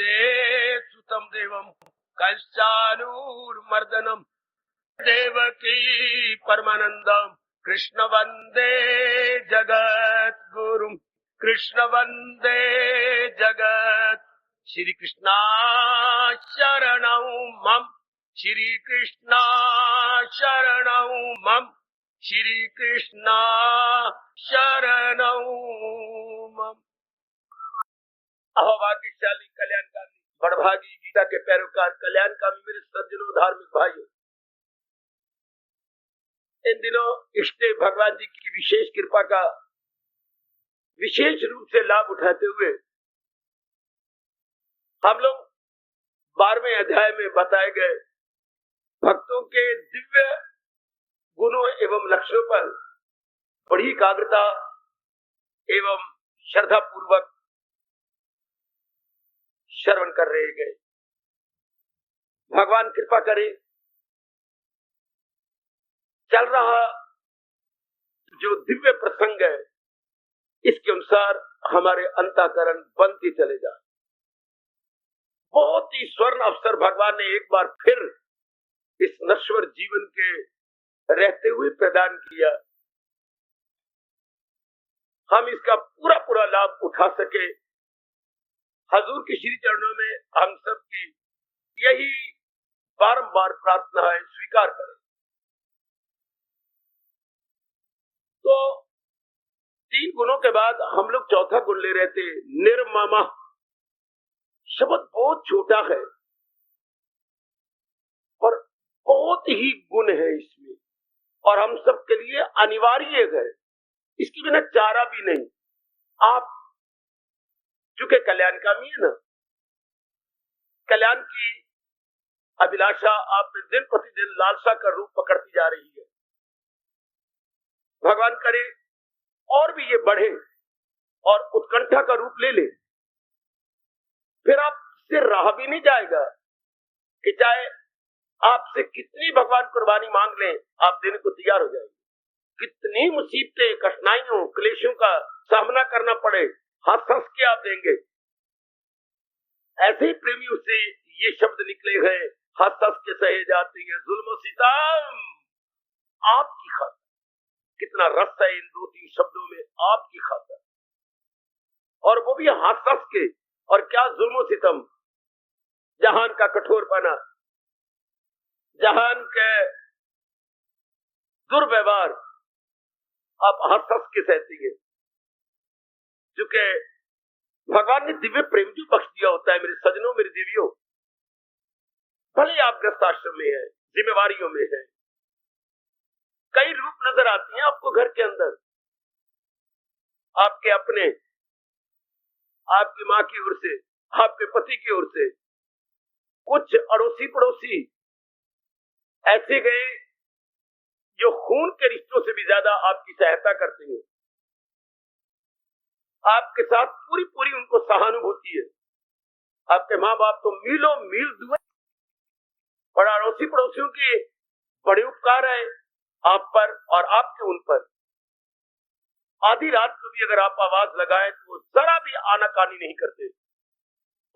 वसुदे सुतम देवम कंसानूर्मर्दनम देवकी परमानंदम कृष्ण वंदे जगत गुरुम कृष्ण वंदे जगत श्री कृष्णा शरणं मम श्री कृष्णा शरणं मम श्री कृष्णा शरणं मम। अहोभाग्यशाली कल्याणकामी बड़भागी गीता के पैरोकार कल्याणकामी मेरे सज्जनों धार्मिक भाइयों, इन दिनों इष्ट भगवान जी की विशेष कृपा का विशेष रूप से लाभ उठाते हुए हम लोग 12वें अध्याय में बताए गए भक्तों के दिव्य गुणों एवं लक्ष्यों पर बड़ी एकाग्रता एवं श्रद्धा पूर्वक श्रवण कर रहे गए। भगवान कृपा करे, चल रहा जो दिव्य प्रसंग है इसके अनुसार हमारे अंतःकरण बनते चले जाए। बहुत ही स्वर्ण अवसर भगवान ने एक बार फिर इस नश्वर जीवन के रहते हुए प्रदान किया। हम इसका पूरा पूरा लाभ उठा सके, हजूर के श्री चरणों में हम सब की यही बारंबार प्रार्थना है, स्वीकार करें। तो 3 गुणों के बाद हम लोग चौथा गुण ले रहे थे, निर्ममा। शब्द बहुत छोटा है और बहुत ही गुण है इसमें, और हम सब के लिए अनिवार्य है, इसके बिना चारा भी नहीं। आप चूंकि कल्याणकामी है ना, कल्याण की अभिलाषा आप में दिन प्रतिदिन लालसा का रूप पकड़ती जा रही है। भगवान करे और भी ये बढ़े और उत्कंठा का रूप ले ले, फिर आपसे रहा भी नहीं जाएगा कि चाहे आपसे कितनी भगवान कुर्बानी मांग लें, आप देने को तैयार हो जाएंगे। कितनी मुसीबतें, कठिनाइयों, क्लेशों का सामना करना पड़े, हंस हंस के आप देंगे। ऐसे ही प्रेमियों से ये शब्द निकले हैं, हंस हंस के सहे जाती है जुल्म सितम आपकी खातिर। कितना रस है इन 2-3 शब्दों में, आपकी खातिर, और वो भी हंस हंस के। और क्या जुल्म सितम, जहान का कठोरपना, जहान के दुर्व्यवहार आप हंस हंस के सहती है। क्योंकि भगवान ने दिव्य प्रेम जो बख्श दिया होता है मेरे सजनों, मेरी देवियों, भले आप गृहस्थ आश्रम में है, जिम्मेवारियों में है, कई रूप नजर आती हैं आपको घर के अंदर। आपके अपने, आपकी माँ की ओर से, आपके पति की ओर से, कुछ अड़ोसी पड़ोसी ऐसे गए जो खून के रिश्तों से भी ज्यादा आपकी सहायता करते हैं, आपके साथ पूरी पूरी उनको सहानुभूति है। आपके माँ बाप तो मीलों मील दूर, और अड़ोसी पड़ोसियों के बड़े उपकार है आप पर और आपके उन पर। आधी रात को भी अगर आप आवाज लगाएं तो जरा भी आनाकानी नहीं करते,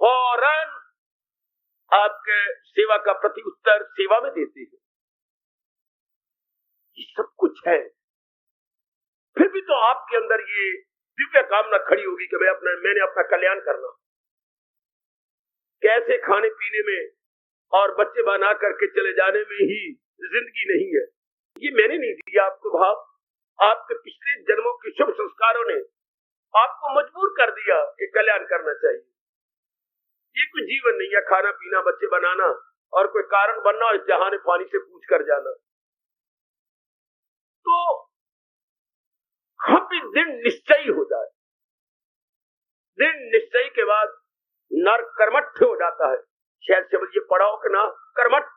फौरन आपके सेवा का प्रति उत्तर सेवा में देते हैं। ये सब कुछ है, फिर भी तो आपके अंदर ये दिव्य कामना खड़ी होगी कि मैंने अपना कल्याण करना। कैसे खाने पीने में और बच्चे बना करके चले जाने में ही जिंदगी नहीं है, ये मैंने नहीं दिया आपको भाव। आपके पिछले जन्मों के शुभ संस्कारों ने आपको मजबूर कर दिया कि कल्याण करना चाहिए। ये कोई जीवन नहीं है, खाना पीना, बच्चे बनाना और कोई कारण बनना और जहाने पानी से पूछ कर जाना। तो हम भी दिन निश्चय हो जाए, दिन निश्चय के बाद नर कर्मठ हो जाता है। शायद से ये पढ़ा हो कि ना, कर्मठ,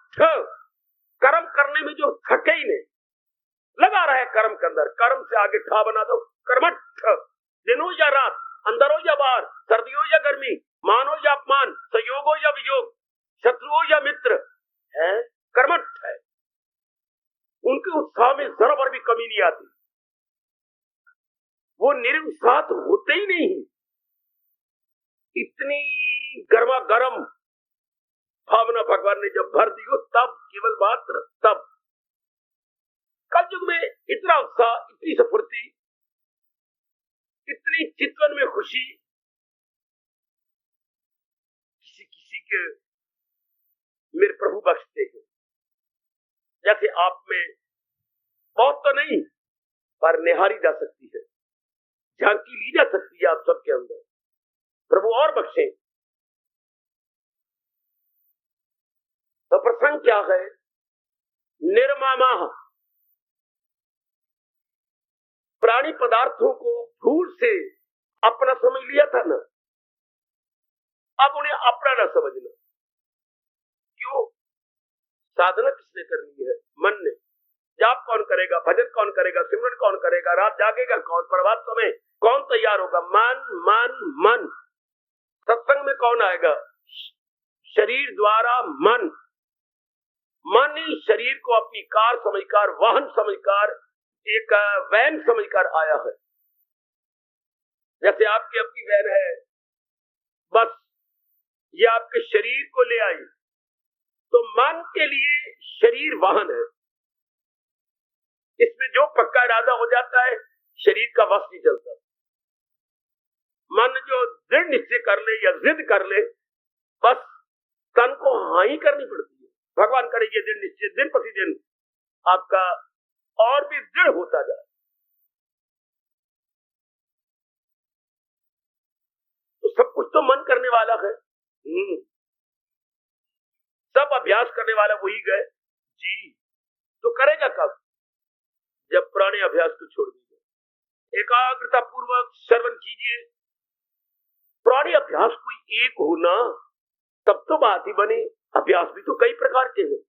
कर्म करने में जो थके ही नहीं, लगा रहा है कर्म के अंदर, कर्म से आगे ठा बना दो। कर्मठ, दिन हो या रात, अंदर हो या बाहर, सर्दी हो या गर्मी, मान हो या अपमान, संयोग हो या वियोग, शत्रु हो या मित्र, है कर्मठ है। उनके उत्साह में जरा भर भी कमी नहीं आती, वो निरुत्साहित होते ही नहीं। इतनी गर्मा गर्म भावना भगवान ने जब भर दी हो, तब केवल मात्र तब कलयुग में इतना उत्साह, इतनी स्फूर्ति, इतनी चितवन में खुशी किसी किसी के मेरे प्रभु बख्शते हैं। जैसे आप में बहुत तो नहीं, पर निहारी जा सकती है, झांकी ली जा सकती है आप सबके अंदर। प्रभु और बख्शे। तो प्रसंग क्या है? निर्ममा, प्राणी पदार्थों को भूल से अपना समझ लिया था ना, अब उन्हें अपना ना समझना। क्यों? साधना किसने करनी है? मन ने। जाप कौन करेगा? भजन कौन करेगा? सिमरन कौन करेगा? रात जागेगा कौन? प्रभात समय कौन तैयार होगा? मन मन मन। सत्संग में कौन आएगा? शरीर द्वारा मन। मन ही शरीर को अपनी कार समझकर, वाहन समझकर, एक वैन समझकर आया है। जैसे आपकी अपनी वैन है, बस ये आपके शरीर को ले आई, तो मन के लिए शरीर वाहन है। इसमें जो पक्का इरादा हो जाता है, शरीर का वश नहीं चलता। मन जो दृढ़ निश्चय कर ले या जिद कर ले, बस तन को हाँ ही करनी पड़ती है। भगवान करे ये दृढ़ निश्चय दिन प्रतिदिन आपका और भी दृढ़ होता जाए। तो सब कुछ तो मन करने वाला है। सब अभ्यास करने वाला वही गए जी। तो करेगा कब? जब पुराने अभ्यास को छोड़ दीजिए, एकाग्रता पूर्वक श्रवण कीजिए। पुराने अभ्यास कोई एक होना तब तो बात ही बने। अभ्यास भी तो कई प्रकार के हैं।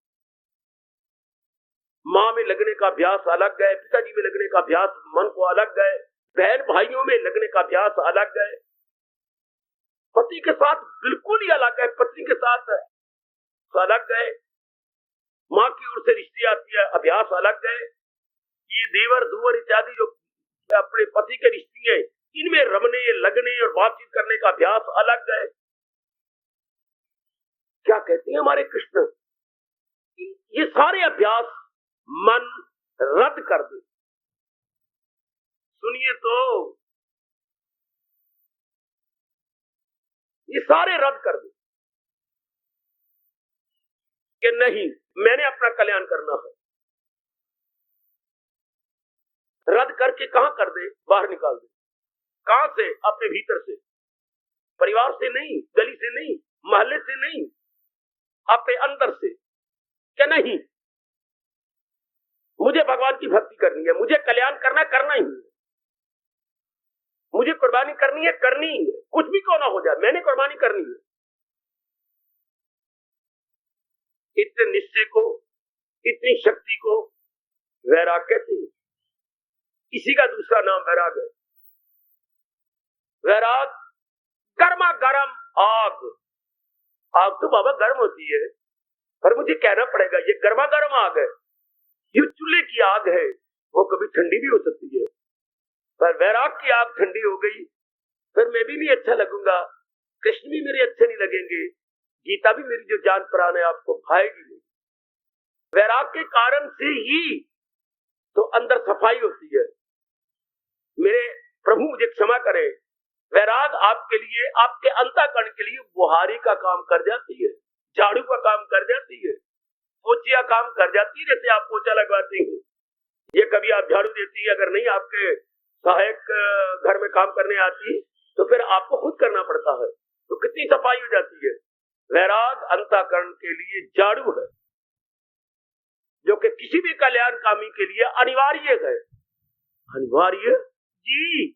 माँ में लगने का अभ्यास अलग गए, पिताजी में लगने का अभ्यास मन को अलग गए, बहन भाइयों में लगने का अभ्यास अलग गए, पति के साथ बिल्कुल ही अलग गए, पत्नी के साथ अलग गए, माँ की ओर से रिश्ते आती है, अभ्यास अलग गए। ये देवर दुवर इत्यादि जो अपने पति के रिश्ते हैं, इनमें रमने लगने और बातचीत करने का अभ्यास अलग गए। क्या कहते हैं हमारे कृष्ण? ये सारे अभ्यास मन रद्द कर दे। सुनिए तो, ये सारे रद्द कर दे कि नहीं, मैंने अपना कल्याण करना है। रद्द करके कहां कर दे? बाहर निकाल दे। कहां से? अपने भीतर से। परिवार से नहीं, गली से नहीं, मोहल्ले से नहीं, अपने अंदर से। क्या नहीं, मुझे भगवान की भक्ति करनी है, मुझे कल्याण करना ही है, मुझे कुर्बानी करनी है, करनी ही है, कुछ भी क्यों ना हो जाए, मैंने कुर्बानी करनी है। इतने निश्चय को, इतनी शक्ति को वैराग कहते हैं। इसी का दूसरा नाम वैराग है। वैराग गर्मा गर्म आग। आग तो बाबा गर्म होती है, पर मुझे कहना पड़ेगा ये गर्मा गर्म आग है। ये चूल्हे की आग है, वो कभी ठंडी भी हो सकती है, पर वैराग की आग ठंडी हो गई, फिर मैं भी नहीं अच्छा लगूंगा, कृष्ण भी मेरे अच्छे नहीं लगेंगे, गीता भी मेरी जो जान प्राण है आपको भाएगी नहीं। वैराग के कारण से ही तो अंदर सफाई होती है। मेरे प्रभु मुझे क्षमा करें, वैराग आपके लिए, आपके अंतःकरण के लिए बुहारी का काम कर जाती है, झाड़ू का काम कर जाती है, पोछिया काम कर जाती है। जैसे आप पोछा लगवाती हैं, ये कभी आप झाड़ू देती है, अगर नहीं आपके सहायक घर में काम करने आती तो फिर आपको खुद करना पड़ता है, तो कितनी सफाई हो जाती है। वैराग अंतःकरण के लिए झाड़ू है, जो कि किसी भी कल्याणकामी के लिए अनिवार्य है। अनिवार्य जी।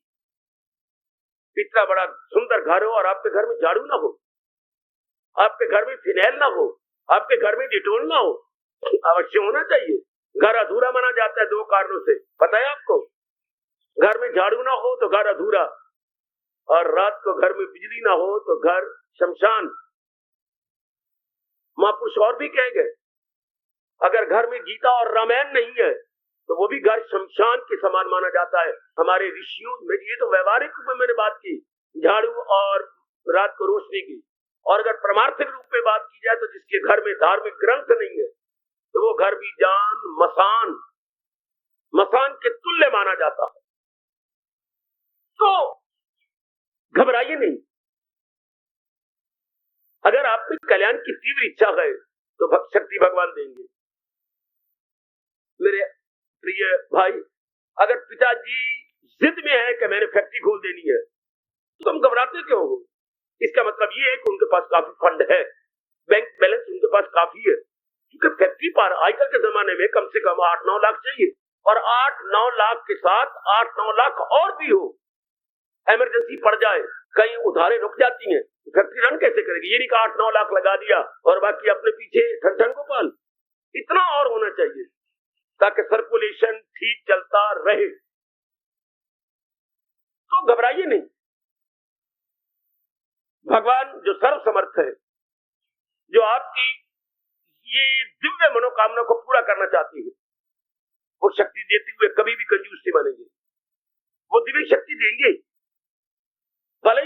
इतना बड़ा सुंदर घर हो और आपके घर में झाड़ू ना हो, आपके घर में फिनाइल ना हो, आपके घर में डिटोल ना हो, अवश्य होना चाहिए। घर अधूरा माना जाता है दो कारणों से, पता है आपको? घर में झाड़ू ना हो तो घर अधूरा, और रात को घर में बिजली ना हो तो घर शमशान। महापुरुष और भी कह गए, अगर घर में गीता और रामायण नहीं है तो वो भी घर शमशान के समान माना जाता है। हमारे ऋषियों में ये तो व्यवहारिक रूप में मैंने बात की, झाड़ू और रात को रोशनी की, और अगर परमार्थिक रूप में बात की जाए तो जिसके घर में धार्मिक ग्रंथ नहीं है तो वो घर भी जान मसान के तुल्य माना जाता है। तो घबराइए नहीं। अगर आप में कल्याण की तीव्र इच्छा है तो शक्ति भगवान देंगे। मेरे प्रिय भाई, अगर पिताजी जिद में है कि मैंने फैक्ट्री खोल देनी है तो तुम घबराते क्यों हो? इसका मतलब ये है कि उनके पास काफी फंड है, बैंक बैलेंस उनके पास काफी है। क्योंकि फैक्ट्री पर आजकल के जमाने में कम से कम 8-9 लाख चाहिए, और 8-9 लाख के साथ 8-9 लाख और भी हो, इमरजेंसी पड़ जाए, कहीं उधारे रुक जाती हैं, फैक्ट्री रन कैसे करेगी? ये नहीं कहा 8-9 लाख लगा दिया और बाकी अपने पीछे ठन गोपाल। इतना और होना चाहिए ताकि सर्कुलेशन ठीक चलता रहे। तो घबराइए नहीं। भगवान जो सर्व समर्थ है, जो आपकी ये दिव्य मनोकामना को पूरा करना चाहती है, वो शक्ति देते हुए कभी भी कंजूस नहीं मानेंगे। वो दिव्य शक्ति देंगे। भले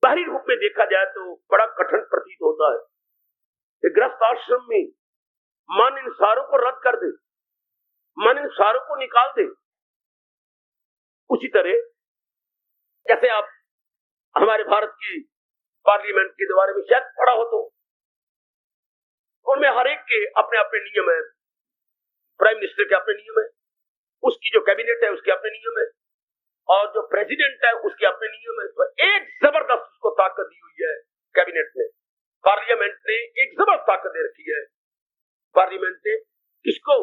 बाहरी रूप में देखा जाए तो बड़ा कठिन प्रतीत होता है। गृहस्थ आश्रम में मन इन सारों को रद्द कर दे, मन इन सारों को निकाल दे। उसी तरह जैसे आप हमारे भारत की पार्लियामेंट के बारे में शायद पढ़ा हो, तो उनमें हर एक के अपने अपने नियम है। प्राइम मिनिस्टर के अपने नियम है, उसकी जो कैबिनेट है उसके अपने नियम है, और जो प्रेसिडेंट है उसके अपने नियम है। तो एक जबरदस्त उसको ताकत दी हुई है कैबिनेट ने, पार्लियामेंट ने एक जबरदस्त ताकत दे रखी है। पार्लियामेंट ने किसको?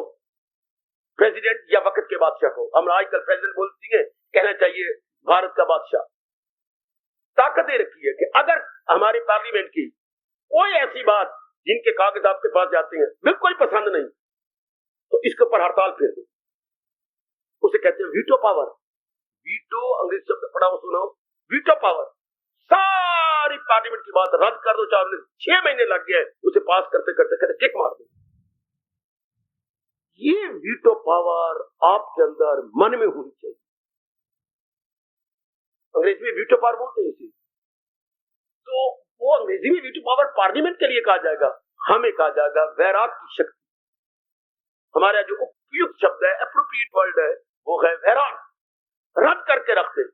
प्रेसिडेंट या वक्त के बादशाह को। हम आजकल प्रेसिडेंट बोलती है, कहना चाहिए भारत का बादशाह। ताकत दे रखी है कि अगर हमारी पार्लियामेंट की कोई ऐसी बात जिनके कागज आपके पास जाते हैं बिल्कुल पसंद नहीं, तो इसके ऊपर हड़ताल फेर दो। उसे कहते हैं वीटो पावर। वीटो अंग्रेजी शब्द पढ़ा हो, सुनाओ, वीटो पावर। सारी पार्लियामेंट की बात रद्द कर दो, चाहे 6 महीने लग गए उसे पास करते करते कहते किक मार दो। ये वीटो पावर आपके अंदर मन में होनी चाहिए। अंग्रेजी में वीटो पावर बोलते हैं इसे। तो वो अंग्रेजी में वीटो पावर पार्लियामेंट के लिए कहा जाएगा, हमें कहा जाएगा वैराग की शक्ति। हमारा जो उपयुक्त शब्द है, एप्रोप्रिएट वर्ड है, वो है वैराग। रद्द करके रख दे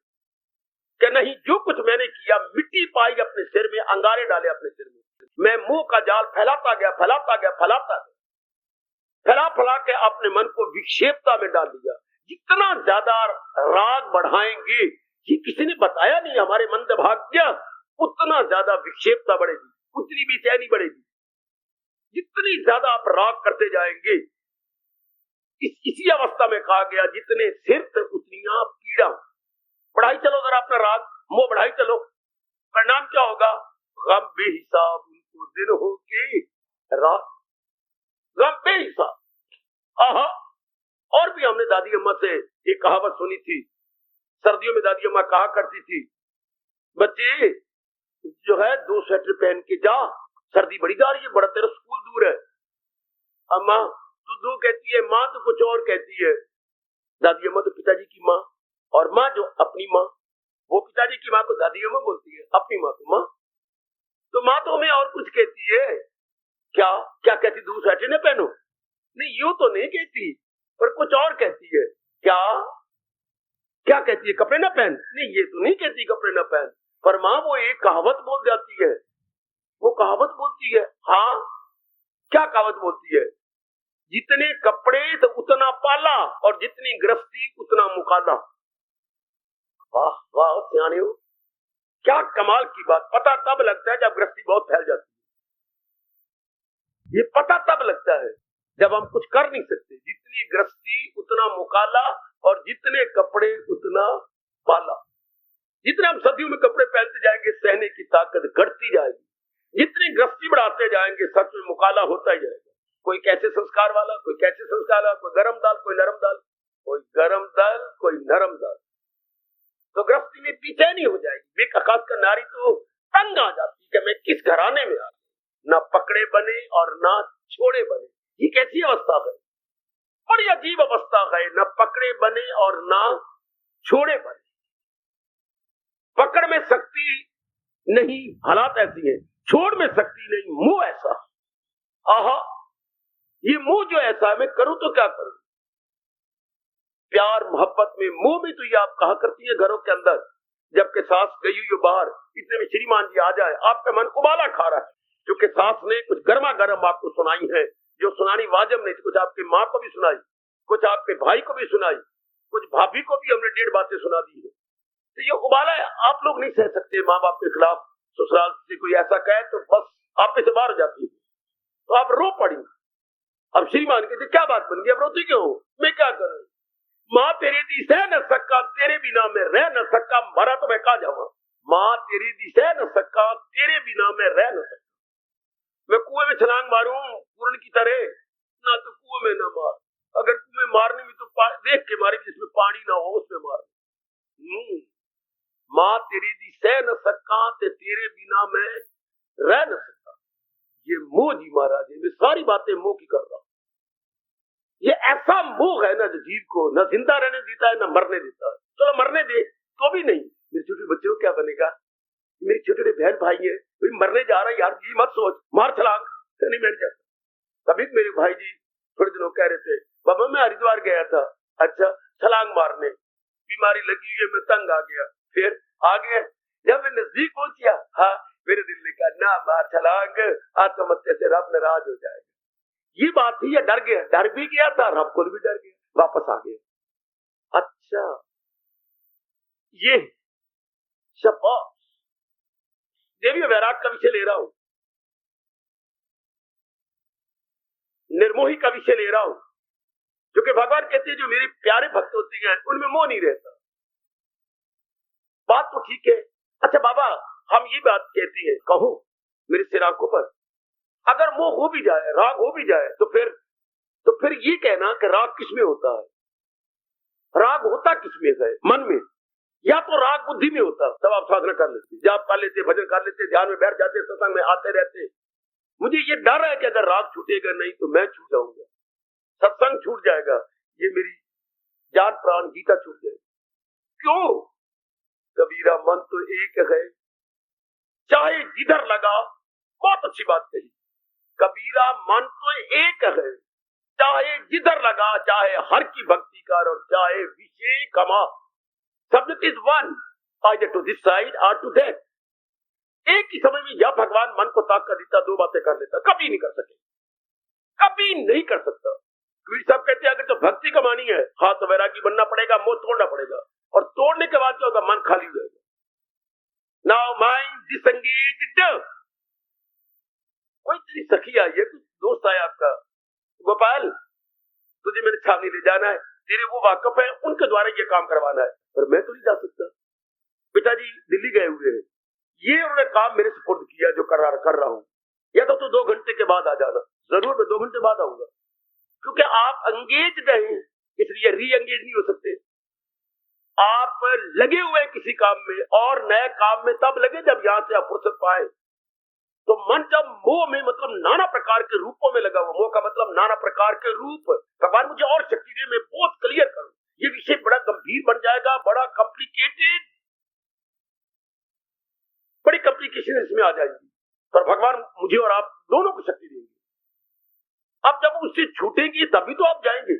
कि नहीं, जो कुछ मैंने किया मिट्टी पाई अपने सिर में, अंगारे डाले अपने सिर में, मैं मुंह का जाल फैलाता गया, फैला के अपने मन को विक्षेपता में डाल दिया। जितना ज्यादा राग बढ़ाएंगे, ये किसी ने बताया नहीं, हमारे मंदभाग्य, उतना ज्यादा विक्षेपता बढ़ेगी, उतनी बेचैनी बढ़ेगी। जितनी ज्यादा आप राग करते जाएंगे, इसी अवस्था में कहा गया जितने सिर उतनी पीड़ा। बढ़ाई चलो जरा अपना राग, मोह बढ़ाई चलो, परिणाम क्या होगा? गम बेहिसाब उनको दिन हो के रात, गम बेहिसाब। आहा। और भी हमने दादी अम्मा से एक कहावत सुनी थी। सर्दियों में दादी अम्मा कहा करती थी, बच्चे जो है 2 स्वेटर पहन के जा, सर्दी बड़ी जा रही है, बड़ा तेरा स्कूल दूर है। अम्मा तू 2 कहती है, माँ तो कुछ और कहती है। दादी अम्मा तो पिताजी की माँ, और माँ जो अपनी माँ, वो पिताजी की माँ को दादी अम्मा बोलती है, अपनी माँ को माँ। तो माँ तो हमें और कुछ कहती है। क्या क्या कहती? 2 स्वेटर न पहनो? नहीं, यूं तो नहीं कहती, पर कुछ और कहती है। क्या क्या कहती है? कपड़े न पहन? नहीं, ये तो नहीं कहती कपड़े न पहन, पर माँ वो एक कहावत बोल जाती है। वो कहावत बोलती है। हाँ, क्या कहावत बोलती है? जितने कपड़े तो उतना पाला, और जितनी गृहस्थी उतना मुकाला। वाह वाह सियाने हो, क्या कमाल की बात। पता तब लगता है जब गृहस्थी बहुत फैल जाती है। ये पता तब लगता है जब हम कुछ कर नहीं सकते। जितनी गृहस्थी उतना मुकाला, और जितने कपड़े उतना पाला। जितने हम सदियों में कपड़े पहनते जाएंगे, सहने की ताकत घटती जाएगी। जितनी गृहस्थी बढ़ाते जाएंगे, सच में मुकाला होता ही जाएगा। कोई कैसे संस्कार वाला, कोई कैसे संस्कार वाला, कोई गरम दाल, कोई नरम दाल, कोई गरम दाल, कोई नरम दाल। तो गृहस्थी में बेचैनी हो जाएगी। खासकर नारी तो तंग आ जाती है कि मैं किस घराने में आ गई। ना पकड़े बने और ना छोड़े बने। ये कैसी अवस्था है? बड़ी अजीब अवस्था है। न पकड़े बने और ना छोड़े बने। पकड़ में शक्ति नहीं, हालात ऐसी है, छोड़ में सकती नहीं, मोह ऐसा। आहा, ये मोह जो ऐसा है, मैं करूं तो क्या करूं? प्यार मोहब्बत में, मोह में तो ये आप कहा करती है घरों के अंदर, जबकि सास गई हुई बाहर, इतने में श्रीमान जी आ जाए, आपका मन उबाला खा रहा है, क्योंकि सास ने कुछ गर्मा गर्म आपको सुनाई है, जो सुनानी वाजिब नहीं थी। कुछ आपकी माँ को भी सुनाई, कुछ आपके भाई को भी सुनाई, कुछ भाभी को भी हमने 1.5 बातें सुना दी है। तो ये उबाला है, आप लोग नहीं सह सकते। माँ बाप के खिलाफ ससुराल से कोई ऐसा कहे तो बस आप पे से बाहर हो जाती है, तो आप रो पड़ी। अब श्रीमान कहते क्या बात बन गई, अब रोती क्यों? मैं क्या करूं? माँ तेरी दी सह न सका, तेरे बिना मैं रह न सका, मरा तो मैं कहा जाऊंगा। माँ तेरी दी सह न सका, तेरे बिना मैं रह न सका। मैं कुएं में छलांग मारूं पूर्ण की तरह, ना तो कुएं में ना मार, अगर कुएं मारने में तो देख के मारे जिसमें पानी ना हो उसमें मार। माँ तेरी दी सह न सका, ते तेरे बिना मैं रह न सका। ये मोह जी महाराज, मैं सारी बातें मोह की कर रहा हूं। ये ऐसा मोह है ना जो जीव को न जिंदा रहने देता है न मरने देता है। चलो मरने दे तो भी नहीं, मेरे छोटे बच्चे को क्या बनेगा, मेरे छोटे छोटे बहन भाई है, कोई मरने जा रहा है यार, जी मत सोच, मार छलांग। नहीं मैं नहीं जाता। कभी मेरे भाई जी थोड़े दिनों कह रहे थे, बाबा मैं हरिद्वार गया था, अच्छा छलांग मारने, बीमारी लगी हुई है, मैं तंग आ गया, फिर आ गया, जब मैं नजदीक पहुंचिया, हाँ मेरे दिल ने कहा ना मार छलांग, आत्महत्या से रब नाराज हो जाएगा। ये बात थी, या डर गया, डर भी गया था, रब को भी डर गया, वापस आ गया। अच्छा ये शाबाश, देवी वैराग का विषय ले रहा हूं, निर्मोही का विषय ले रहा हूं, जो कि भगवान कहते हैं जो मेरे प्यारे भक्त होते हैं उनमें मोह नहीं रहता। बात तो ठीक है। अच्छा बाबा, हम ये बात कहती है, कहो मेरे सिर आंखों पर, अगर मोह हो भी जाए, राग हो भी जाए, तो फिर ये कहना कि राग किसमें होता है? राग होता किसमें है? मन में, या तो राग बुद्धि में होता। तब आप साधना कर लेते, जाप कर लेते, भजन कर लेते, ध्यान में बैठ जाते, सत्संग में आते रहते। मुझे ये डर है कि अगर राग छूटेगा नहीं तो मैं छूट जाऊंगा, सत्संग छूट जाएगा, ये मेरी जान प्राण गीता छूट जाएगी। क्यों? कबीरा मन तो एक है, चाहे जिधर लगा। बहुत अच्छी बात कही, कबीरा मन तो एक है, चाहे जिधर लगा, चाहे हर की भक्ति कर और चाहे विषय comma, subject is one, either to this side और टू दैट। एक ही समय में या भगवान मन को ताक कर देता, दो बातें कर लेता, कभी नहीं कर सके, कभी नहीं कर सकता। कबीर साहब कहते हैं अगर तो भक्ति कमानी है, हाँ तो वैरागी बनना पड़ेगा, मोह तोड़ना पड़ेगा, और तोड़ने के बाद क्या होगा? मन खाली हो जाएगा। Now mind disengaged. कोई तेरी सखी आई है, कुछ दोस्त आया आपका, गोपाल तुझे मेरे छावनी ले जाना है, तेरे वो वाकफ है, उनके द्वारा ये काम करवाना है, पर मैं तो नहीं जा सकता, पिताजी दिल्ली गए हुए हैं, ये उन्होंने काम मेरे सुपुर्द किया जो कर रहा हूं, या तो 2 घंटे के बाद आ जाना। जरूर मैं 2 घंटे बाद आऊंगा, क्योंकि आप एंगेज नहीं, इसलिए री एंगेज नहीं हो सकते। आप लगे हुए किसी काम में, और नए काम में तब लगे जब यहां से आप फुर्सत पाए। तो मन जब मोह में, मतलब नाना प्रकार के रूपों में लगा हुआ, मोह का मतलब नाना प्रकार के रूप, भगवान मुझे और शक्ति दे, मैं बहुत क्लियर करूं, ये विषय बड़ा गंभीर बन जाएगा, बड़ा कॉम्प्लिकेटेड, बड़ी कॉम्प्लिकेशन इसमें आ जाएगी, पर भगवान मुझे और आप दोनों को शक्ति देंगे। अब जब उससे छूटेंगी तभी तो आप जाएंगे।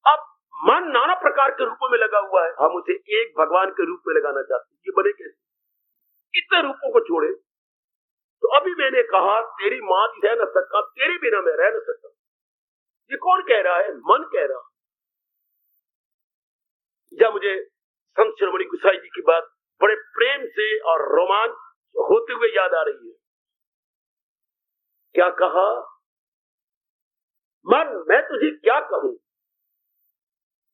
अब मन नाना प्रकार के रूपों में लगा हुआ है, हम उसे एक भगवान के रूप में लगाना चाहते हैं, ये बने कैसे? इतने रूपों को छोड़े। तो अभी मैंने कहा तेरी मां भी रह न सका, तेरे बिना मैं रह न सकता, ये कौन कह रहा है? मन कह रहा है। जब मुझे संत शिरोमणि गोसाई जी की बात बड़े प्रेम से और रोमांच होते हुए याद आ रही है। क्या कहा? मन मैं तुझे क्या कहूं।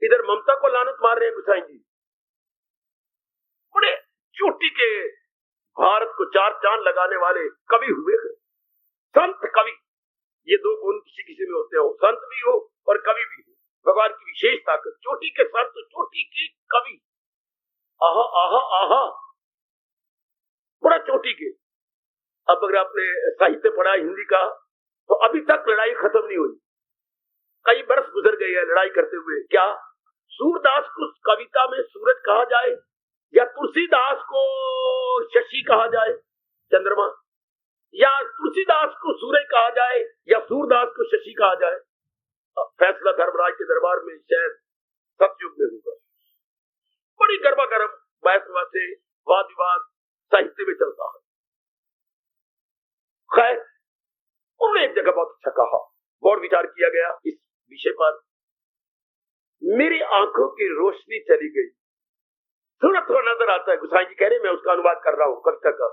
इधर ममता को लानत मार रहे हैं गोसाई जी, बड़े चोटी के भारत को 4 चांद लगाने वाले कवि हुए हैं, संत कवि। ये 2 गुण किसी किसी में होते हो, संत भी हो और कवि भी हो, भगवान की विशेष ताकत। चोटी के संत, चोटी के कवि, आहा आहा आहा, बड़ा चोटी के। अब अगर आपने साहित्य पढ़ा हिंदी का, तो अभी तक लड़ाई खत्म नहीं हुई, कई बरस गुजर गए हैं लड़ाई करते हुए। क्या सूरदास को कविता में सूरज कहा जाए, या तुलसीदास को शशि कहा जाए, चंद्रमा, या तुलसीदास को सूर्य कहा जाए या सूरदास को शशि कहा जाए, फैसला धर्मराज के दरबार में शायद सतयुग में होगा। बड़ी गर्मा गर्म बहस से वाद विवाद साहित्य में चलता है। खैर, उन्होंने एक जगह बहुत अच्छा कहा, गौर विचार किया गया इस विषय पर। मेरी आंखों की रोशनी चली गई। थोड़ा थोड़ा नजर आता है, गुसाई जी कह रहे, मैं उसका अनुवाद कर रहा हूं कविता का।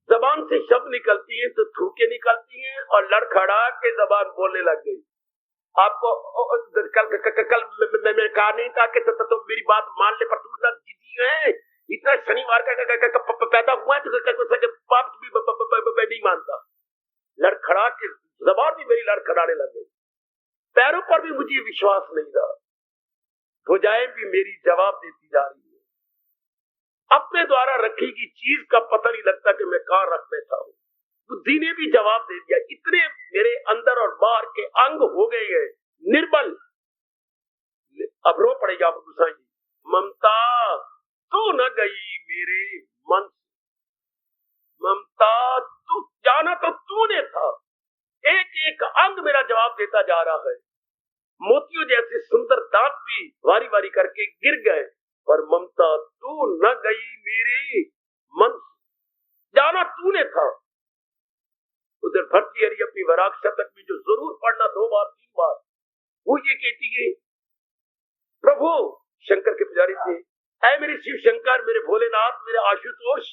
जबान से शब्द निकलती है तो थूके निकलती हैं और लड़खड़ा के जबान बोलने लग गई। आपको कल मैं कहा नहीं था कि तो मेरी बात मान ले, पर तू इतना जिद्दी है, इतना शनिवार का पैदा हुआ है तो बाप भी नहीं मानता। लड़खड़ा के जबान भी मेरी लड़खड़ाने लग गई। पैरों पर भी मुझे विश्वास नहीं रहा। भुजाएं भी मेरी जवाब देती जा रही है। अपने द्वारा रखी गई चीज का पता नहीं लगता कि मैं कहां रख बैठा हूं। बुद्धि ने भी जवाब दे दिया। इतने मेरे अंदर और बाहर के अंग हो गए हैं निर्बल। अब रो पड़ेगा आप गुसाई जी। ममता तू न गई मेरे मन से, ममता तू जाना तो तूने था। एक एक अंग मेरा जवाब देता जा रहा है। मोतियों जैसे सुंदर दांत भी वारी वारी करके गिर गए, पर ममता तू न गई मेरे मन से, जाना तूने था। उधर भर्तृहरि अपनी वैराग शतक में जो जरूर पढ़ना 2 बार 3 बार, वो ये कहती है, प्रभु शंकर के पुजारी थे, ऐ मेरे शिव शंकर, मेरे भोलेनाथ, मेरे आशुतोष,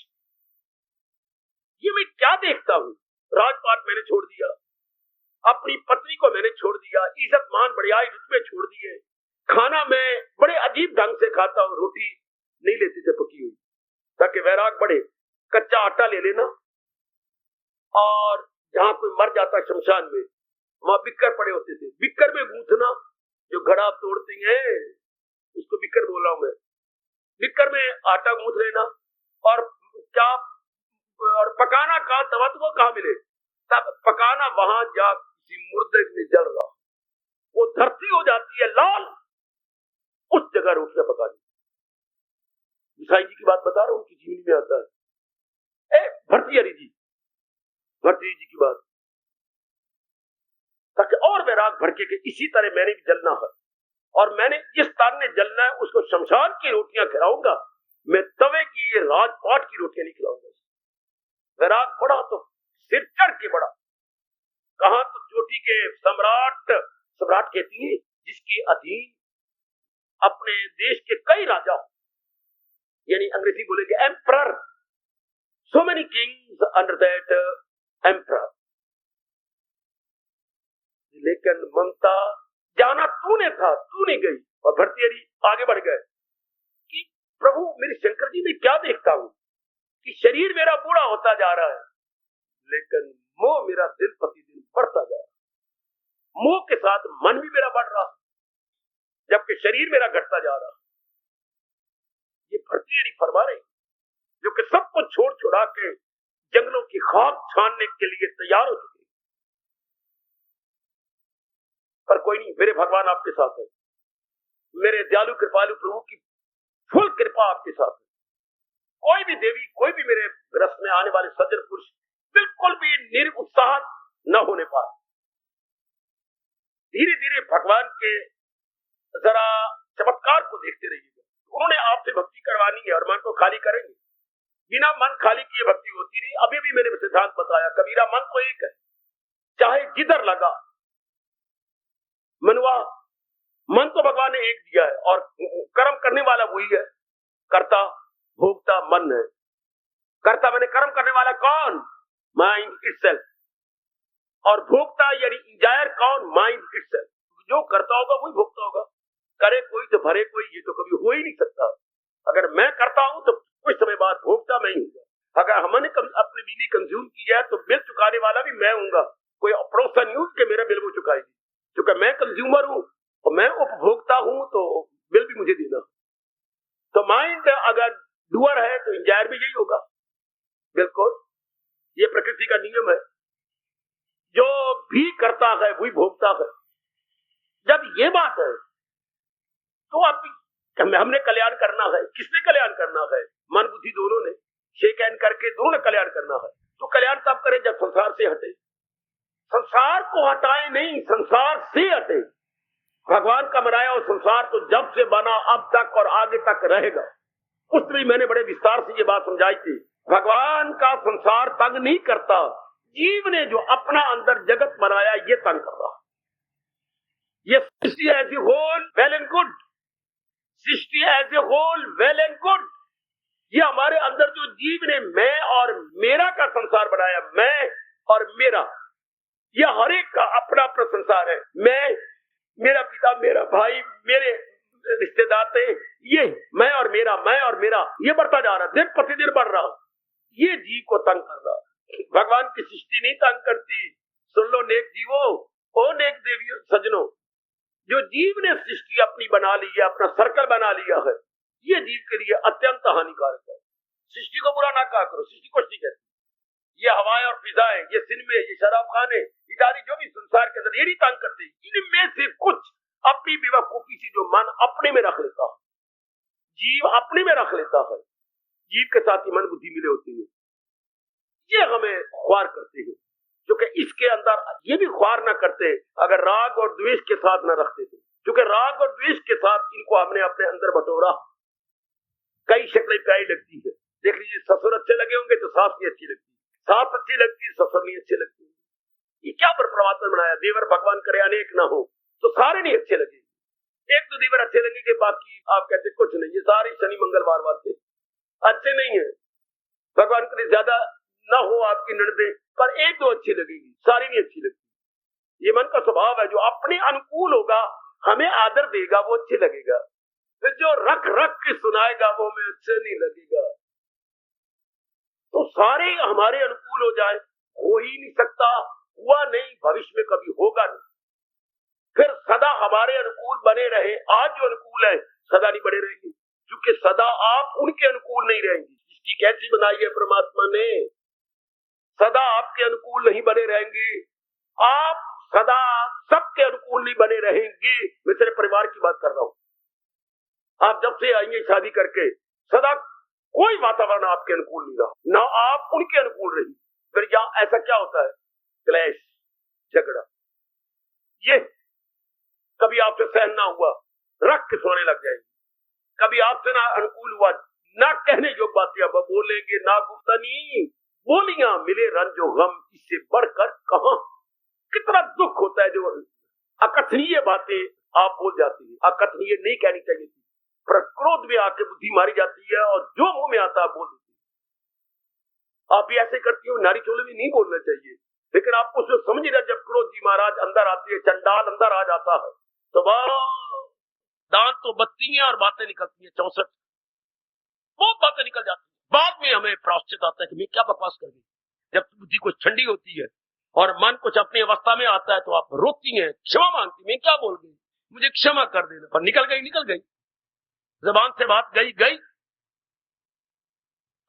ये मैं क्या देखता हूं। राजपाट मैंने छोड़ दिया, अपनी पत्नी को मैंने छोड़ दिया, इज्जत मान बढ़िया रुतबे छोड़ दिए, खाना मैं बड़े अजीब ढंग से खाता हूं, रोटी नहीं लेती थे पकी हुई ताकि वैराग बढ़े, कच्चा आटा ले लेना, और जहां कोई मर जाता शमशान में वहां बिक्कर पड़े होते थे, बिक्कर में गूंथना, जो घड़ा तोड़ते हैं उसको बिक्कर बोल रहा हूं मैं, बिक्कर में आटा गूंथ लेना, और क्या और पकाना कहां, तवा तो कहां मिले, तब पकाना वहां जा किसी मुर्दे में जल रहा, वो धरती हो जाती है लाल, उस जगह रोटियां पकानी। गुसाई जी की बात बता रहा हूं, उनकी जीवनी में आता है। भर्तृहरि जी की बात, ताकि और वैराग भड़के के इसी तरह मैंने भी जलना है, और मैंने जिस तार ने जलना है उसको शमशान की रोटियां खिलाऊंगा, मैं तवे की ये राजपाट की रोटियां नहीं खिलाऊंगा। वैराग बड़ा तो सिर चढ़ के बड़ा, कहां तो चोटी के सम्राट कहती है जिसके अधीन अपने देश के कई राजा, यानी अंग्रेजी बोलेंगे emperor, so many kings under that emperor। लेकिन ममता जाना तूने था, तू नहीं गई। और भर्तृहरि आगे बढ़ गए कि प्रभु मेरे शंकर जी, मैं क्या देखता हूं कि शरीर मेरा बूढ़ा होता जा रहा है, लेकिन मोह मेरा दिन प्रतिदिन बढ़ता जा रहा है, मोह के साथ मन भी मेरा बढ़ रहा है, जबकि शरीर मेरा घटता जा रहा है। ये भर्तृहरि फरमा रहे, जो कि सब कुछ छोड़ छुड़ा के जंगलों की खाक छानने के लिए तैयार हो चुके, पर कोई नहीं, मेरे भगवान आपके साथ है, मेरे दयालु कृपालु प्रभु की फुल कृपा आपके साथ है। कोई भी देवी, कोई भी मेरे रस में आने वाले सज्जन पुरुष बिल्कुल भी निरुत्साह न होने पाए। धीरे धीरे भगवान के जरा चमत्कार को देखते रहिएगा। उन्होंने आपसे भक्ति करवानी है और मन को खाली करेंगे, बिना मन खाली किए भक्ति होती नहीं। अभी भी मैंने सिद्धांत बताया, कबीरा मन तो एक है, चाहे जिधर लगा मनवा, मन तो भगवान ने एक दिया है, और कर्म करने वाला वही है, कर्ता भोक्ता मन है। कर्ता मैंने कर्म करने वाला कौन, माइंड इटसेल्फ, और भोक्ता यानी इंजायर कौन, माइंड इटसेल्फ। जो करता होगा वही भोक्ता होगा, करे कोई तो भरे कोई, ये तो कभी हो ही नहीं सकता। अगर मैं करता हूं तो कुछ समय बाद भोक्ता मैं ही हूँ। अगर हमने अपनी बिजली कंज्यूम की है तो बिल चुकाने वाला भी मैं हूँ, कोई पड़ोसा नहीं के मेरा बिल वो चुकाएगी, क्योंकि मैं कंज्यूमर हूं और मैं उपभोक्ता हूं, तो बिल भी मुझे देना। तो माइंड अगर डूअर है तो इंजायर भी यही होगा। बिल्कुल, ये प्रकृति का नियम है, जो भी करता है वही भोगता है। जब ये बात है तो अब हमने कल्याण करना है। किसने कल्याण करना है? मन बुद्धि दोनों ने। शेक हैंड करके दोनों ने कल्याण करना है। तो कल्याण तब करे जब संसार से हटे। संसार को हटाए नहीं, संसार से हटे। भगवान का बनाया और संसार तो जब से बना अब तक और आगे तक रहेगा। उसमें मैंने बड़े विस्तार से ये बात समझाई थी। भगवान का संसार तंग नहीं करता, जीव ने जो अपना अंदर जगत बनाया ये तंग कर रहा। ये सृष्टि as a whole well and good, सृष्टि as a whole well and good. ये हमारे अंदर जो जीव ने मैं और मेरा का संसार बनाया, मैं और मेरा, ये हर एक का अपना अपना संसार है। मैं, मेरा पिता, मेरा भाई, मेरे रिश्तेदार थे, ये मैं और मेरा, मैं और मेरा, ये बढ़ता जा रहा, दिन प्रतिदिन बढ़ रहा। ये जीव को तंग कर रहा। भगवान की सृष्टि नहीं तंग करती। सुन लो नेक जीवो, ओ नेक देवियों सज्जनों, जो जीव ने सृष्टि अपनी बना ली है, अपना सर्कल बना लिया है, ये जीव के लिए अत्यंत हानिकारक है। सृष्टि को बुरा ना कहा करो, सृष्टि कुछ नहीं कहती। ये हवाएं और फिजाएं, ये सिनेमे, ये शराब खाने इत्यादि जो भी संसार के अंदर, ये नहीं तंग करते। इनमें से कुछ अपनी बेवकूफी से जो मन अपने में रख लेता है, जीव अपने में रख लेता है, जीव के साथ ही मन बुद्धि मिले होती है, ये हमें ख्वार करते हैं। क्योंकि इसके अंदर ये भी ख्वार ना करते अगर राग और द्वेष के साथ न रखते थे। क्योंकि राग और द्वेष के साथ इनको हमने अपने अंदर बटोरा। कई शक्लें प्यारी लगती है। देख लीजिए, ससुर अच्छे लगे होंगे तो सास भी अच्छी लगती है, सास अच्छी लगती है ससुर भी अच्छे लगती है। ये क्या पर परमात्मा बनाया? देवर भगवान करे अनेक ना हो तो सारे नहीं अच्छे लगे। एक तो देवर अच्छे लगेंगे, बाकी आप कहते कुछ नहीं, ये सारे शनि मंगलवार वाले अच्छे नहीं है। भगवान करे ज्यादा ना हो आपकी ननदे, पर एक दो अच्छी लगेगी, सारी नहीं अच्छी लगती। ये मन का स्वभाव है। जो अपने अनुकूल होगा, हमें आदर देगा, वो अच्छे लगेगा। फिर जो रख रख के सुनाएगा वो हमें अच्छे नहीं लगेगा। तो सारे हमारे अनुकूल हो जाए, हो ही नहीं सकता, हुआ नहीं, भविष्य में कभी होगा नहीं। फिर सदा हमारे अनुकूल बने रहे। आज जो अनुकूल है सदा नहीं बने रहेंगे, क्योंकि सदा आप उनके अनुकूल नहीं रहेंगे। सृष्टि कैसी बनाई है परमात्मा ने, सदा आपके अनुकूल नहीं बने रहेंगे। आप सदा सबके अनुकूल नहीं बने रहेंगे। मैं सिर्फ परिवार की बात कर रहा हूं। आप जब से आएंगे शादी करके, सदा कोई वातावरण आपके अनुकूल नहीं रहा, ना आप उनके अनुकूल रही। फिर यहाँ ऐसा क्या होता है? क्लेश, झगड़ा। ये कभी आपसे सहन ना हुआ, रख के सोने लग जाएगी। कभी आपसे ना अनुकूल हुआ, ना कहने योग्य बातें अब बोलेंगे, ना गुफ्तनी बोलियां, मिले रंजो गम, इससे बढ़कर कहां। कितना दुख होता है जो अकथनीय बातें आप बोल जाती है। अकथनीय नहीं कहनी चाहिए थी, पर क्रोध में आके बुद्धि मारी जाती है और जो मुंह में आता है बोल देती है। आप भी ऐसे करती हो। नारी चोले में नहीं बोलना चाहिए, लेकिन आपको उसमें समझ रहा, जब क्रोध जी महाराज अंदर आती है, चंडाल अंदर आ जाता है, तो दांत तो बत्ती है और बातें निकलती है 64, बहुत बातें निकल जाती है। बाद में हमें प्रायश्चित आता है कि मैं क्या बकवास कर दी। जब बुद्धि कुछ ठंडी होती है और मन कुछ अपनी अवस्था में आता है, तो आप रोती हैं, क्षमा मांगती, मैं क्या बोल गई, मुझे क्षमा कर देना। पर निकल गई, जबान से बात गई।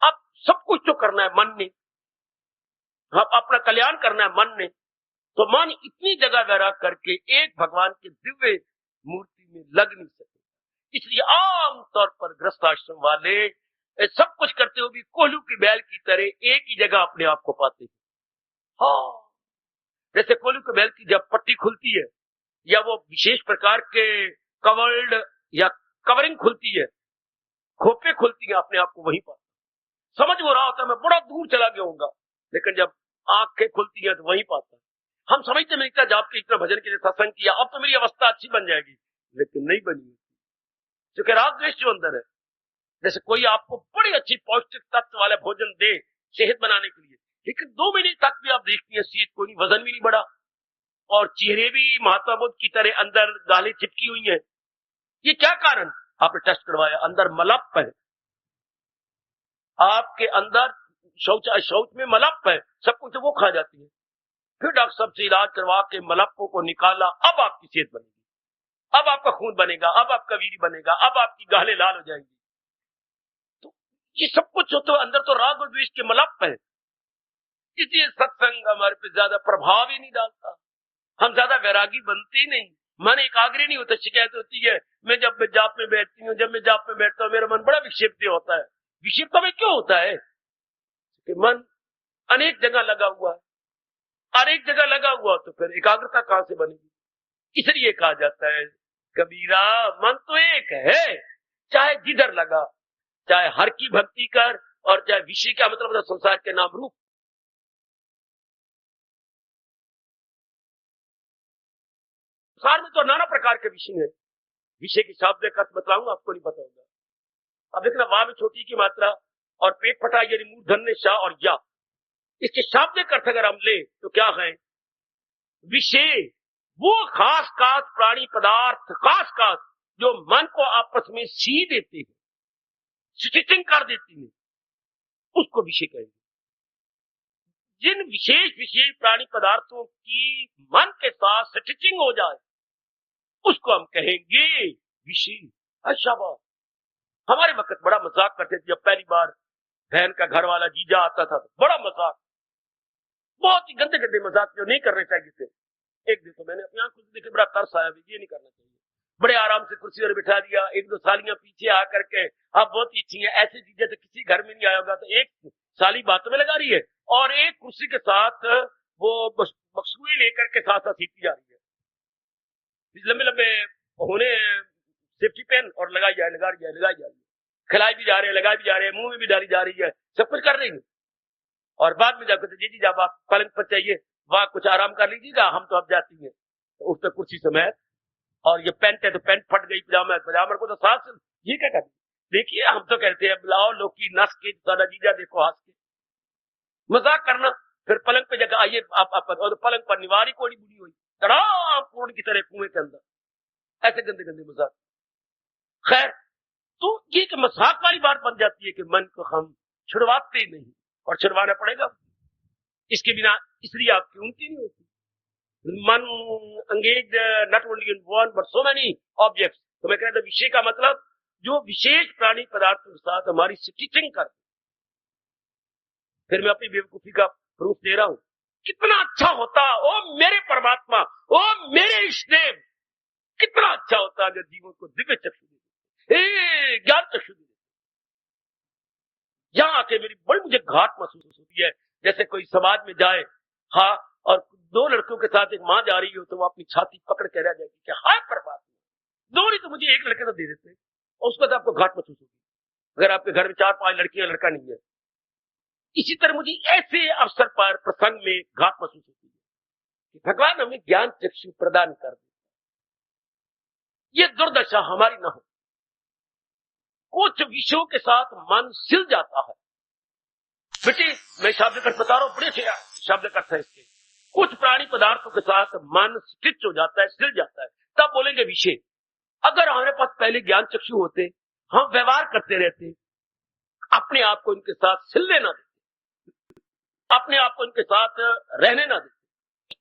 अब सब कुछ तो करना है मन ने, अपना कल्याण करना है मन ने, तो मन इतनी जगह वैराग करके एक भगवान के दिव्य मूर्ति में लग नहीं सके। इसलिए आमतौर पर गृहस्थ आश्रम वाले सब कुछ करते हुए भी कोल्हू की बैल की तरह एक ही जगह अपने आप को पाते हैं। हाँ, जैसे कोल्हू की बैल की जब पट्टी खुलती है या वो विशेष प्रकार के कवर्ड या कवरिंग खुलती है, खोपे खुलती है, अपने आप को वहीं पाता। समझ वो रहा होता है मैं बड़ा दूर चला गया हूँगा, लेकिन जब आंखें खुलती है तो वहीं पाता है। हम समझते नहीं था, जब इतना भजन के लिए सत्संग किया, अब तो मेरी अवस्था अच्छी बन जाएगी, लेकिन नहीं बनी, क्योंकि राग द्वेष जो अंदर है। जैसे कोई आपको बड़ी अच्छी पौष्टिक तत्व वाला भोजन दे सेहत बनाने के लिए, लेकिन 2 महीने तक भी आप देखती हैं सेहत कोई नहीं, वजन भी नहीं बढ़ा और चेहरे भी महात्मा बुद्ध की तरह अंदर गालें चिपकी हुई हैं। ये क्या कारण? आपने टेस्ट करवाया, अंदर मलप है, आपके अंदर शौच में मलप है, सब कुछ वो खा जाती है। फिर डॉक्टर साहब से इलाज करवा के मलपों को निकाला, अब आपकी सेहत बनेगी, अब आपका खून बनेगा, अब आपका वीर्य बनेगा, अब आपकी गालें लाल हो जाएंगी। तो ये सब कुछ हो तो अंदर तो राग और द्वेष के मलप है। इसलिए सत्संग हमारे पे ज्यादा प्रभाव ही नहीं डालता, हम ज्यादा वैरागी बनते ही नहीं, मन एकाग्र नहीं होता। शिकायत होती है, मैं जब जाप में बैठती हूँ, जब मैं जाप में बैठता हूँ मेरा मन बड़ा विक्षिप्त होता है। विक्षिप्त में क्यों होता है? कि मन अनेक जगह लगा हुआ है, अनेक जगह लगा हुआ तो फिर एकाग्रता कहां से बनेगी। इसलिए कहा जाता है कबीरा मन तो एक है, चाहे जिधर लगा, चाहे हर की भक्ति कर और चाहे विषय का मतलब संसार के नाम रूप। संसार में तो नाना प्रकार के विषय है। विषय की शाब्दिक अर्थ बताऊंगा, आपको नहीं पता होगा। अब देखना, वाह में छोटी की मात्रा और पेट फटा यानी मूर्धन्य शाह और या, इसके शाब्दिक अर्थ अगर हम ले तो क्या है, विषय वो खास खास प्राणी पदार्थ, खास खास जो मन को आपस में सी देते हैं, स्टिचिंग कर देती है, उसको विषय कहेंगे। जिन विशेष विशेष प्राणी पदार्थों की मन के साथ स्टिचिंग हो जाए उसको हम कहेंगे विषय। अच्छा बात, हमारे वक्त बड़ा मजाक करते थे जब पहली बार बहन का घर वाला जीजा आता था, तो बड़ा मजाक, बहुत ही गंदे गंदे मजाक जो नहीं करने चाहिए थे। एक दिन तो मैंने अपनी आंखों से देखे, बड़ा तरस आया, ये नहीं करना चाहिए। बड़े आराम से कुर्सी पर बिठा दिया, एक दो सालियां पीछे आकर के, आप बहुत ही अच्छी हैं, ऐसे जीजा तो किसी घर में नहीं आया होगा, तो एक साली बातों में लगा रही है और एक कुर्सी के साथ वो बक्सुए लेकर के साथ साथ सीखती जा रही है, लंबे लंबे होने सेफ्टी पेन और लगाई जा रही है, खिलाई भी जा रहे हैं, लगाई भी जा रहे हैं, मुंह में भी डाली जा रही है, सब कुछ कर रही है। और बाद में जाकर जी जब आप पलंग पर चाहिए, वहां कुछ आराम कर लीजिएगा, हम तो अब जाती है, तो उस पर कुर्सी समेत, और ये पेंट है तो पेंट फट गई, पजामा है पजामा को तो साथ ये क्या कर, देखिए हम तो कहते हैं बुलाओ लोग की नस के सादा जीजा देखो हंस के, मजाक करना। फिर पलंग पे जगह आइए आप और पलंग पर निवारी कोड़ी बुढ़ी हुई तड़ाम पूर्ण की तरह कुएं के अंदर, ऐसे गंदे गंदे मजाक। खैर, तो ये कि मजाक वाली बात बन जाती है कि मन को हम छुड़वाते नहीं, और छुड़वाना पड़ेगा, इसके बिना इसलिए आपकी उन्नति नहीं होती। मन engaged not only in one but so many objects। तो मैं कहता विषय का मतलब जो विशेष प्राणी पदार्थों के साथ हमारी स्टिचिंग कर। फिर मैं अपनी बेवकूफी का प्रूफ दे रहा हूं, कितना अच्छा होता ओ मेरे परमात्मा, ओ मेरे इष्टदेव, कितना अच्छा होता अगर जीवन को दिव्य चक्षु दे, ज्ञान चक्षु दे। यहां आके मेरी बड़ी मुझे घाट महसूस होती है, जैसे कोई समाज में जाए, हाँ, और दो लड़कियों के साथ एक मां जा रही हो तो वो अपनी छाती पकड़ के रह जाएगी कि हाय परमात्मा, दो नहीं तो मुझे एक लड़के तो दे देते, और उसके बाद आपको घाट महसूस होगी अगर आपके घर में 4-5 लड़कियां लड़का नहीं है। इसी तरह मुझे ऐसे अवसर पर प्रसंग में घाट महसूस होती है कि भगवान हमें ज्ञान चक्षु प्रदान कर दे, ये दुर्दशा हमारी ना हो। कुछ विषयों के साथ मन सिल जाता है, बेटे मैं शब्द कर बता रहा हूं, बड़े शब्द करते हैं इसके, कुछ प्राणी पदार्थों के साथ मन स्टिच हो जाता है, सिल जाता है, तब बोलेंगे विषय। अगर हमारे पास पहले ज्ञान चक्षु होते, हम व्यवहार करते रहते, अपने आप को इनके साथ सिलने ना देते, अपने आप को इनके साथ रहने ना देते,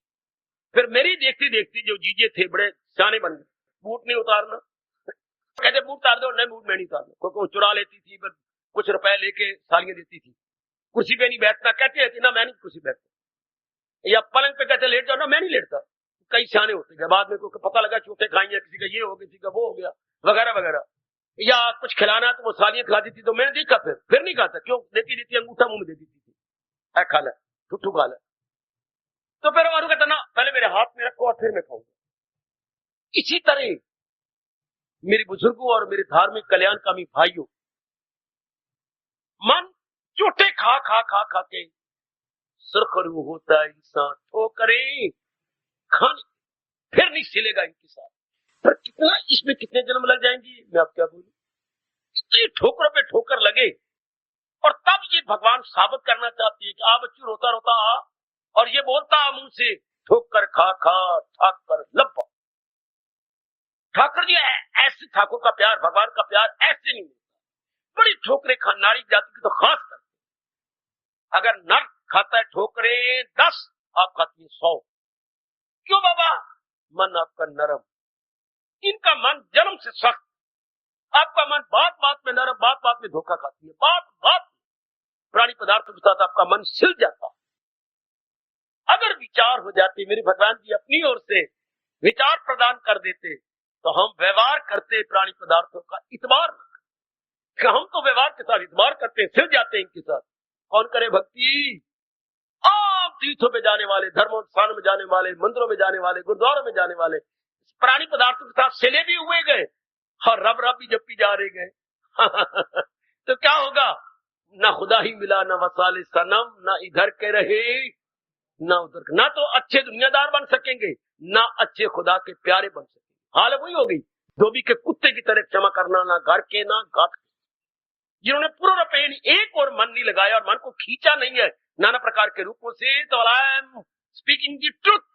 फिर मेरी देखती देखती जो जीजे थे बड़े सियाने बन गए। बूट नहीं उतारना, कहते बूट उतार दो, नहीं बूट मैं नहीं उतारना, क्योंकि चुरा लेती थी, कुछ रुपए लेके सालियां देती थी। कुर्सी पे नहीं बैठना, कहती रहती ना मैं नहीं कुर्सी बैठता, या पलंग पे कहते लेट जाओ ना मैं नहीं लेटता। कई सियाने होते हैं, बाद में को पता लगा चूटे खाएंगे, किसी का ये हो गया, किसी का वो हो गया, वगैरह वगैरह। या कुछ खिलाना तो वो सालियां खिलाती थी, तो मैंने देखा, फिर नहीं खाता, क्यों देती देती अंगूठा मुंह में दे देती थी, खा ले ठुट्ठू खा ले, तो फिर और कहता ना पहले मेरे हाथ में रखो और फिर मैं खाऊंगा। इसी तरह मेरे बुजुर्गों और मेरे धार्मिक कल्याणकामी भाइयों, मन चोटे खा खा खा खा के सुरखरू होता है इंसान, ठोकरें खाने फिर नहीं सिलेगा इनके साथ। पर कितना इसमें कितने जन्म लग जाएंगी, मैं आप क्या बोलूं, इतनी ठोकरों पे ठोकर लगे, और तब ये भगवान साबित करना चाहती है कि आ बच्चू रोता रोता आ, और ये बोलता मुंह से ठोकर खा खा ठाक कर लब्बा। ठाकर जी ऐसे ठाकुर का प्यार, भगवान का प्यार ऐसे नहीं मिलता, बड़ी ठोकरें खा, नारी जाति की तो खास कर, अगर नर खाता है ठोकरें 10, आप खाती है 100। क्यों बाबा, मन आपका नरम, इनका मन जन्म से सख्त, आपका मन बात बात में नरम, बात बात में धोखा खाती है, बात बात प्राणी पदार्थों के साथ आपका मन सिल जाता है। अगर विचार हो जाते, मेरे भगवान जी अपनी ओर से विचार प्रदान कर देते, तो हम व्यवहार करते प्राणी पदार्थों का इतबार, हम तो व्यवहार के साथ इतबार करते, सिल जाते हैं इनके साथ। कौन करे भक्ति? आप तीर्थों पे जाने वाले, धर्मों स्थानों में जाने वाले, मंदिरों में जाने वाले, गुरुद्वारों में जाने वाले, प्राणी पदार्थों के साथ सिले भी हुए गए और रब रब भी जप्पी जा रहे गए। तो क्या होगा? ना खुदा ही मिला, ना वसाले सनम, ना इधर के रहे ना उधर के। ना तो अच्छे दुनियादार बन सकेंगे, ना अच्छे खुदा के प्यारे बन सकेंगे। हाल वही हो गई, धोबी के कुत्ते की तरह क्षमा करना, ना घर के ना घाट के। जिन्होंने पूर्ण पेन एक और मन नहीं लगाया और मन को खींचा नहीं है नाना प्रकार के रूपों से, तो I am speaking the truth.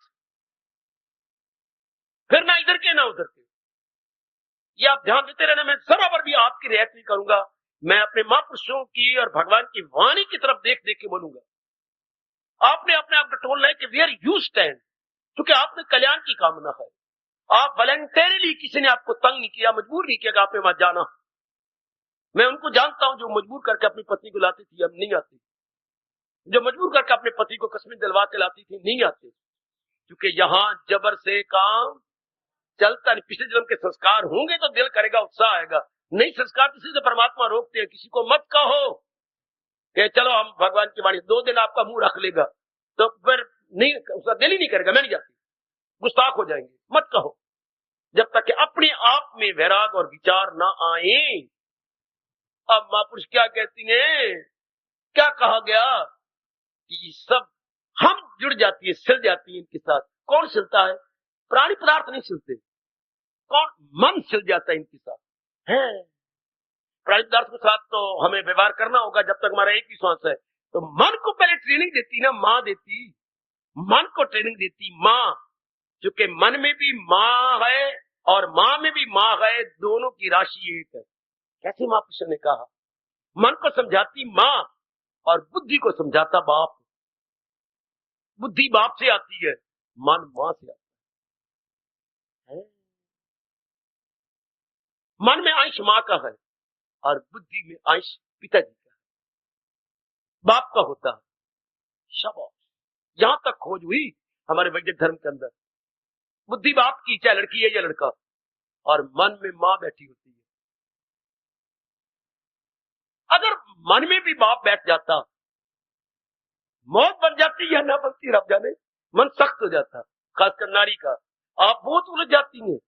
फिर ना इधर के ना उधर के। ये आप ध्यान देते रहना। मैं जरा पर भी आपकी रिएक्ट नहीं करूंगा। मैं अपने महापुरुषों की और भगवान की वाणी की तरफ देख देख के बोलूंगा। आपने अपने आप को टोलना है कि वेयर यू स्टैंड, क्योंकि आपने कल्याण की कामना है। आप वॉलंटरीली, किसी ने आपको तंग नहीं किया, मजबूर नहीं किया कि आपने वहां जाना। मैं उनको जानता हूं जो मजबूर करके अपनी पत्नी को लाती थी, अब नहीं आती। जो मजबूर करके अपने पति को कस्में दिलवा के लाती थी, नहीं आती, क्योंकि यहाँ जबर से काम चलता नहीं। पिछले जन्म के संस्कार होंगे तो दिल करेगा, उत्साह आएगा। नहीं संस्कार किसी से परमात्मा रोकते हैं। किसी को मत कहो कि चलो हम भगवान की वाणी, 2 दिन आपका मुंह रख लेगा, तो फिर नहीं, उसका दिल ही नहीं करेगा, मैं नहीं जाती, गुस्ताख हो जाएंगे। मत कहो जब तक कि अपने आप में वैराग और विचार ना आए। अब महापुरुष क्या कहती हैं, क्या कहा गया कि सब हम जुड़ जाती है, सिल जाती है इनके साथ। कौन सिलता है? प्राणी पदार्थ नहीं सिलते। कौन? मन सिल जाता है इनके साथ। है प्राणी पदार्थ के साथ तो हमें व्यवहार करना होगा जब तक हमारा एक ही श्वास है। तो मन को पहले ट्रेनिंग देती ना, माँ देती, मन को ट्रेनिंग देती माँ, क्योंकि मन में भी माँ है और माँ में भी माँ है, दोनों की राशि एक है। कैसे महापुरुष ने कहा, मन को समझाती माँ और बुद्धि को समझाता बाप। बुद्धि बाप से आती है, मन माँ से आता है। मन में अंश माँ का है और बुद्धि में अंश पिताजी का है, बाप का होता है। शाबाश। यहां तक खोज हुई हमारे वैदिक धर्म के अंदर। बुद्धि बाप की, चाहे लड़की है या लड़का, और मन में माँ बैठी होती है। अगर मन में भी बाप बैठ जाता, मौत बन जाती या ना बनती रब जाने। मन सख्त हो जाता, खासकर नारी का। आप बहुत उलझ जाती हैं।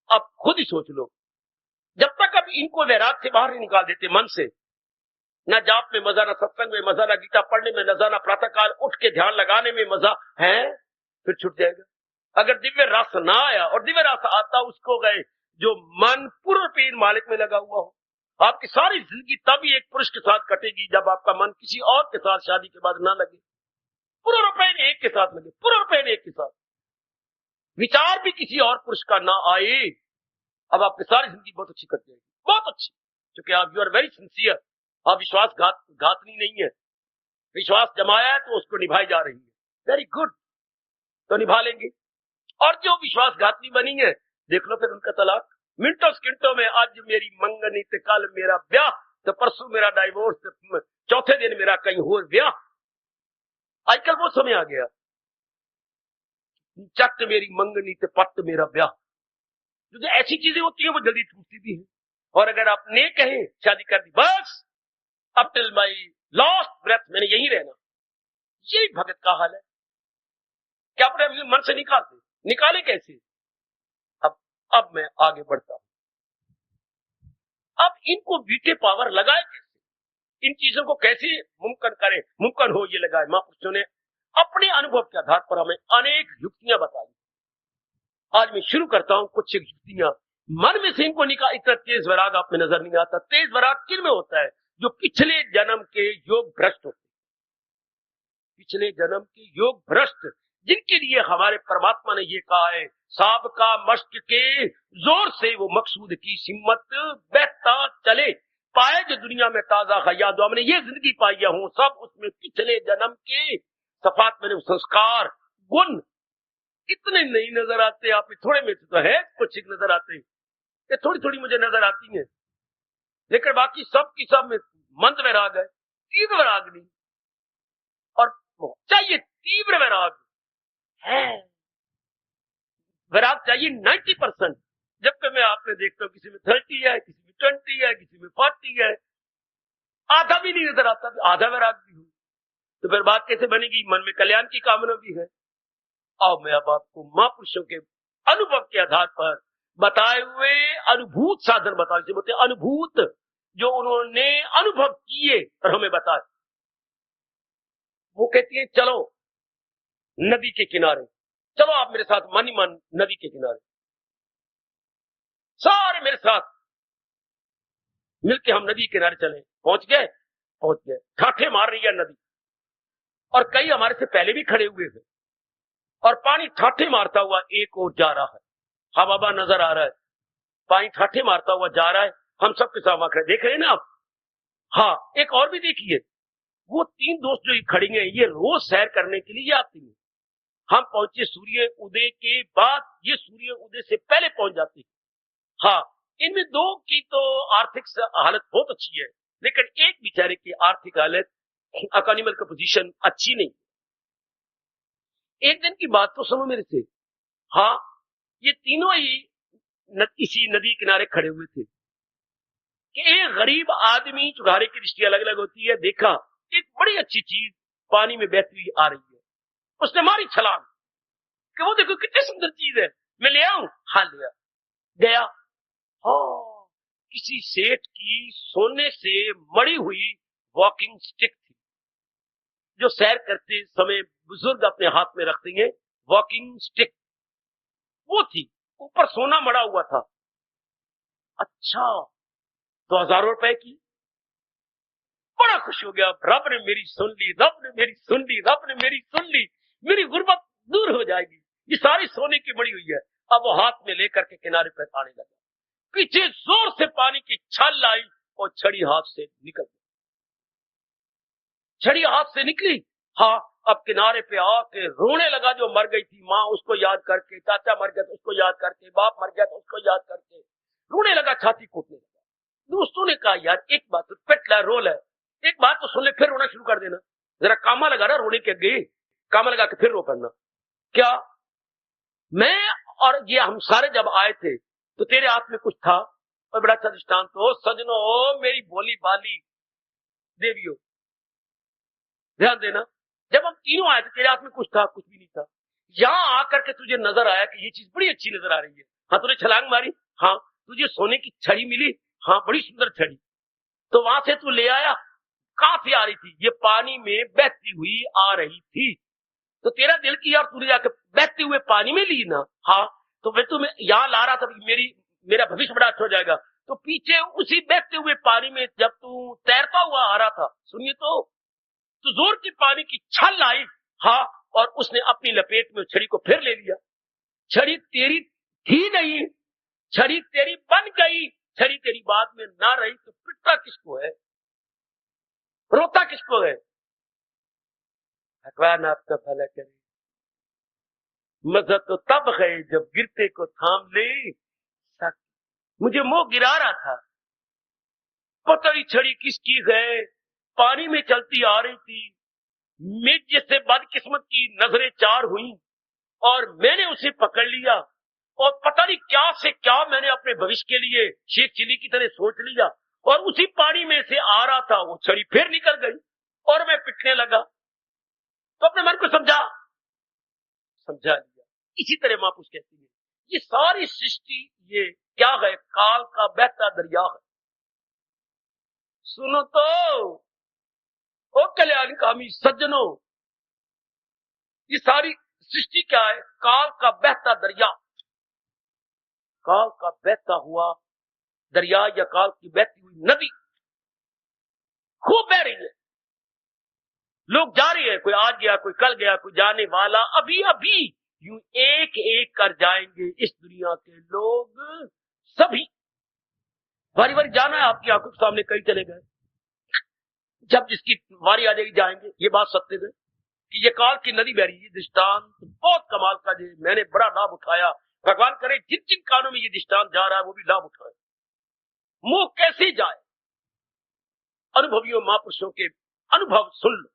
आप खुद ही सोच लो, जब तक अब इनको वैराग से बाहर नहीं निकाल देते मन से, न जाप में मजा, न सत्संग में मजा, न गीता पढ़ने में मजा, न प्रातःकाल उठ के ध्यान लगाने में मजा है, फिर छूट जाएगा। अगर दिव्य रस ना आया, और दिव्य रस आता उसको गए जो मन पूर्ण पेन मालिक में लगा हुआ हो। आपकी सारी जिंदगी तभी एक पुरुष के साथ कटेगी जब आपका मन किसी और के साथ शादी के बाद ना लगे। पूर्ण पेन एक के साथ लगे, पूर्ण पेन एक के साथ, विचार भी किसी और पुरुष का ना आए। अब आपकी सारी जिंदगी बहुत अच्छी कट जाएगी, बहुत अच्छी, क्योंकि आप यू आर वेरी सिंसियर। आप घातनी नहीं है। विश्वास जमाया है तो उसको निभाई जा रही है, वेरी गुड, तो निभा लेंगे। और जो विश्वासघातनी बनी है, देख लो फिर उनका तलाक मिनटों सेकंडों में। आज मेरी मंगनी तो कल मेरा ब्याह, तो परसों मेरा डाइवोर्स, तो चौथे दिन मेरा कहीं और ब्याह। आजकल वो समय आ गया, चट मेरी मंगनी तो पट मेरा ब्याह। जो ऐसी चीजें होती हैं वो जल्दी टूटती भी है। और अगर आप ने कहें शादी कर दी, बस up till my last breath मैंने यही रहना, यही भगत का हाल है। क्या अपने मन से निकाले कैसे? अब मैं आगे बढ़ता हूं। अब इनको बीटे पावर लगाए कैसे, इन चीजों को कैसे मुमकिन हो ये लगाए। महापुरुषों ने अपने अनुभव के आधार पर हमें अनेक युक्तियां बताई। आज मैं शुरू करता हूं कुछ युक्तियां। मन में से इनको निकाल। इतना तेज वैराग आप में नजर नहीं आता। तेज वैराग किन में होता है? जो पिछले जन्म के योग भ्रष्ट होते, पिछले जन्म के योग भ्रष्ट, जिनके लिए हमारे परमात्मा ने ये कहा है, सांप का मश्क के जोर से वो मकसूद की सिम्मत बहता चले, पाए जो दुनिया में ताजा खया। जो हमने ये जिंदगी पाई हूं, सब उसमें पिछले जन्म के सफात में संस्कार गुण इतने नहीं नजर आते। आप थोड़े में तो है कुछ नजर आते, ये थोड़ी थोड़ी मुझे नजर आती है, लेकिन बाकी सब की सब में मंद वैराग है, तीव्र वैराग नहीं। और चाहिए तीव्र वैराग है, वैराग चाहिए 90%। जबकि मैं आपने देखता हूं किसी में 30 है, किसी में 20 है, किसी में 40 है। आधा भी नहीं नजर आता, आधा वैराग्य हूं, तो फिर बात कैसे बनेगी? मन में कल्याण की कामना भी है। और मैं अब आपको महापुरुषों के अनुभव के आधार पर बताए हुए अनुभूत साधन बताए, जिसे बोलते अनुभूत, जो उन्होंने अनुभव किए और हमें बताए। वो कहती है चलो नदी के किनारे, चलो आप मेरे साथ मन ही मन नदी के किनारे, सारे मेरे साथ मिलके हम नदी किनारे चले। पहुंच गए, ठाठे मार रही है नदी, और कई हमारे से पहले भी खड़े हुए थे, और पानी ठाठे मारता हुआ एक ओर जा रहा है, हवा नजर आ रहा है, पानी ठाठे मारता हुआ जा रहा है, हम सबके साथ खड़े देख रहे हैं ना आप। हाँ, एक और भी देखिए, वो 3 दोस्त जो खड़े हैं, ये रोज सैर करने के लिए आती है। हम पहुंचे सूर्य उदय के बाद, ये सूर्य उदय से पहले पहुंच जाती है। हाँ, इनमें 2 की तो आर्थिक हालत बहुत अच्छी है, लेकिन एक बेचारे की आर्थिक हालत, इकोनॉमिकल का पोजीशन अच्छी नहीं। एक दिन की बात तो सुनो मेरे से। हाँ, ये तीनों ही इसी नदी किनारे खड़े हुए थे कि एक गरीब आदमी, चुगारे की दृष्टि अलग अलग होती है, देखा एक बड़ी अच्छी चीज पानी में बहती हुई आ रही है, उसने मारी छलांग कि वो देखो कितनी सुंदर चीज है, मैं ले आऊं। हाँ, लिया, गया। हाँ, किसी सेठ की सोने से मड़ी हुई वॉकिंग स्टिक थी, जो सैर करते समय बुजुर्ग अपने हाथ में रखते हैं, वॉकिंग स्टिक वो थी, ऊपर सोना मड़ा हुआ था। अच्छा, तो हजारों रुपए की। बड़ा खुश हो गया, रब ने मेरी सुन ली, रब ने मेरी सुन ली, रब ने मेरी सुन ली, मेरी गुर्बत दूर हो जाएगी, ये सारी सोने की मड़ी हुई है। अब वो हाथ में लेकर के किनारे पर आने लगा, पीछे जोर से पानी की छाल आई और छड़ी हाथ से निकल गई। छड़ी हाथ से निकली, हाँ, अब किनारे पे आके रोने लगा। जो मर गई थी माँ, उसको याद करके, चाचा मर गया तो उसको याद करके, बाप मर गया तो उसको याद करके रोने लगा, छाती कूटने लगा। दोस्तों ने कहा यार एक बात तो पेटला रोल है, एक बात तो सुन ले, फिर रोना शुरू कर देना, जरा कामा लगा रहा रोने के आगे, कामा लगा के फिर रो करना। क्या मैं और ये हम सारे जब आए थे तो तेरे हाथ में कुछ था? और बड़ा अच्छा दृष्टांत हो सजनो, मेरी भोली बाली देवियों, ध्यान देना, जब हम तीनों आए थे तेरे हाथ में कुछ था? कुछ भी नहीं था। यहां आकर के तुझे नजर आया कि ये चीज बड़ी अच्छी नजर आ रही है। हाँ, तूने छलांग मारी, हाँ, तुझे सोने की छड़ी मिली, हाँ, बड़ी सुंदर छड़ी, तो वहां से तू ले आया। कहां से आ रही थी? ये पानी में बहती हुई आ रही थी, तो तेरा दिल की यार तूने जाकर बहते हुए पानी में ली ना। हाँ, तो मैं तुम्हें यहां ला रहा था, मेरा भविष्य बड़ा अच्छा हो जाएगा। तो पीछे उसी बहते हुए पानी में जब तू तैरता हुआ आ रहा था, सुनिए तो जोर की पानी की छल आई, हाँ, और उसने अपनी लपेट में छड़ी को फिर ले लिया। छड़ी तेरी थी नहीं, छड़ी तेरी बन गई। छड़ी तेरी बाद में ना रही तो पिटता किसको है, रोता किसको है? भगवान आपका भला करे। मजा तो तब है जब गिरते को थाम ले। मुझे मोह गिरा रहा था, पता ही छड़ी किसकी है, पानी में चलती आ रही थी, मेज जैसे बदकिस्मत की नजरें 4 हुई और मैंने उसे पकड़ लिया, और पता नहीं क्या से क्या मैंने अपने भविष्य के लिए शेख चिली की तरह सोच लिया, और उसी पानी में से आ रहा था, वो छड़ी फिर निकल गई और मैं पिटने लगा। तो अपने मन को समझा लिया। इसी तरह महापुरुष कहती है, ये सारी सृष्टि ये क्या है? काल का बहता दरिया है। सुनो तो ओ कल्याणकामी सज्जनों, ये सारी सृष्टि क्या है? काल का बहता दरिया, काल का बहता हुआ दरिया या काल की बहती हुई नदी खूब बह रही है। लोग जा रहे हैं, कोई आज गया, कोई कल गया, कोई जाने वाला, अभी अभी यूं एक एक कर जाएंगे इस दुनिया के लोग सभी। बारी बारी जाना है, आपकी आंखों के सामने कई चले गए, जब जिसकी बारी आ जाएगी जाएंगे। ये बात सत्य है कि ये काल की नदी बह रही है। दृष्टांत बहुत कमाल का है, मैंने बड़ा लाभ उठाया। भगवान करे जिन जिन कानों में ये दृष्टांत जा रहा है वो भी लाभ उठाए। मुंह कैसे जाए? अनुभवियों महापुरुषों के अनुभव सुन लो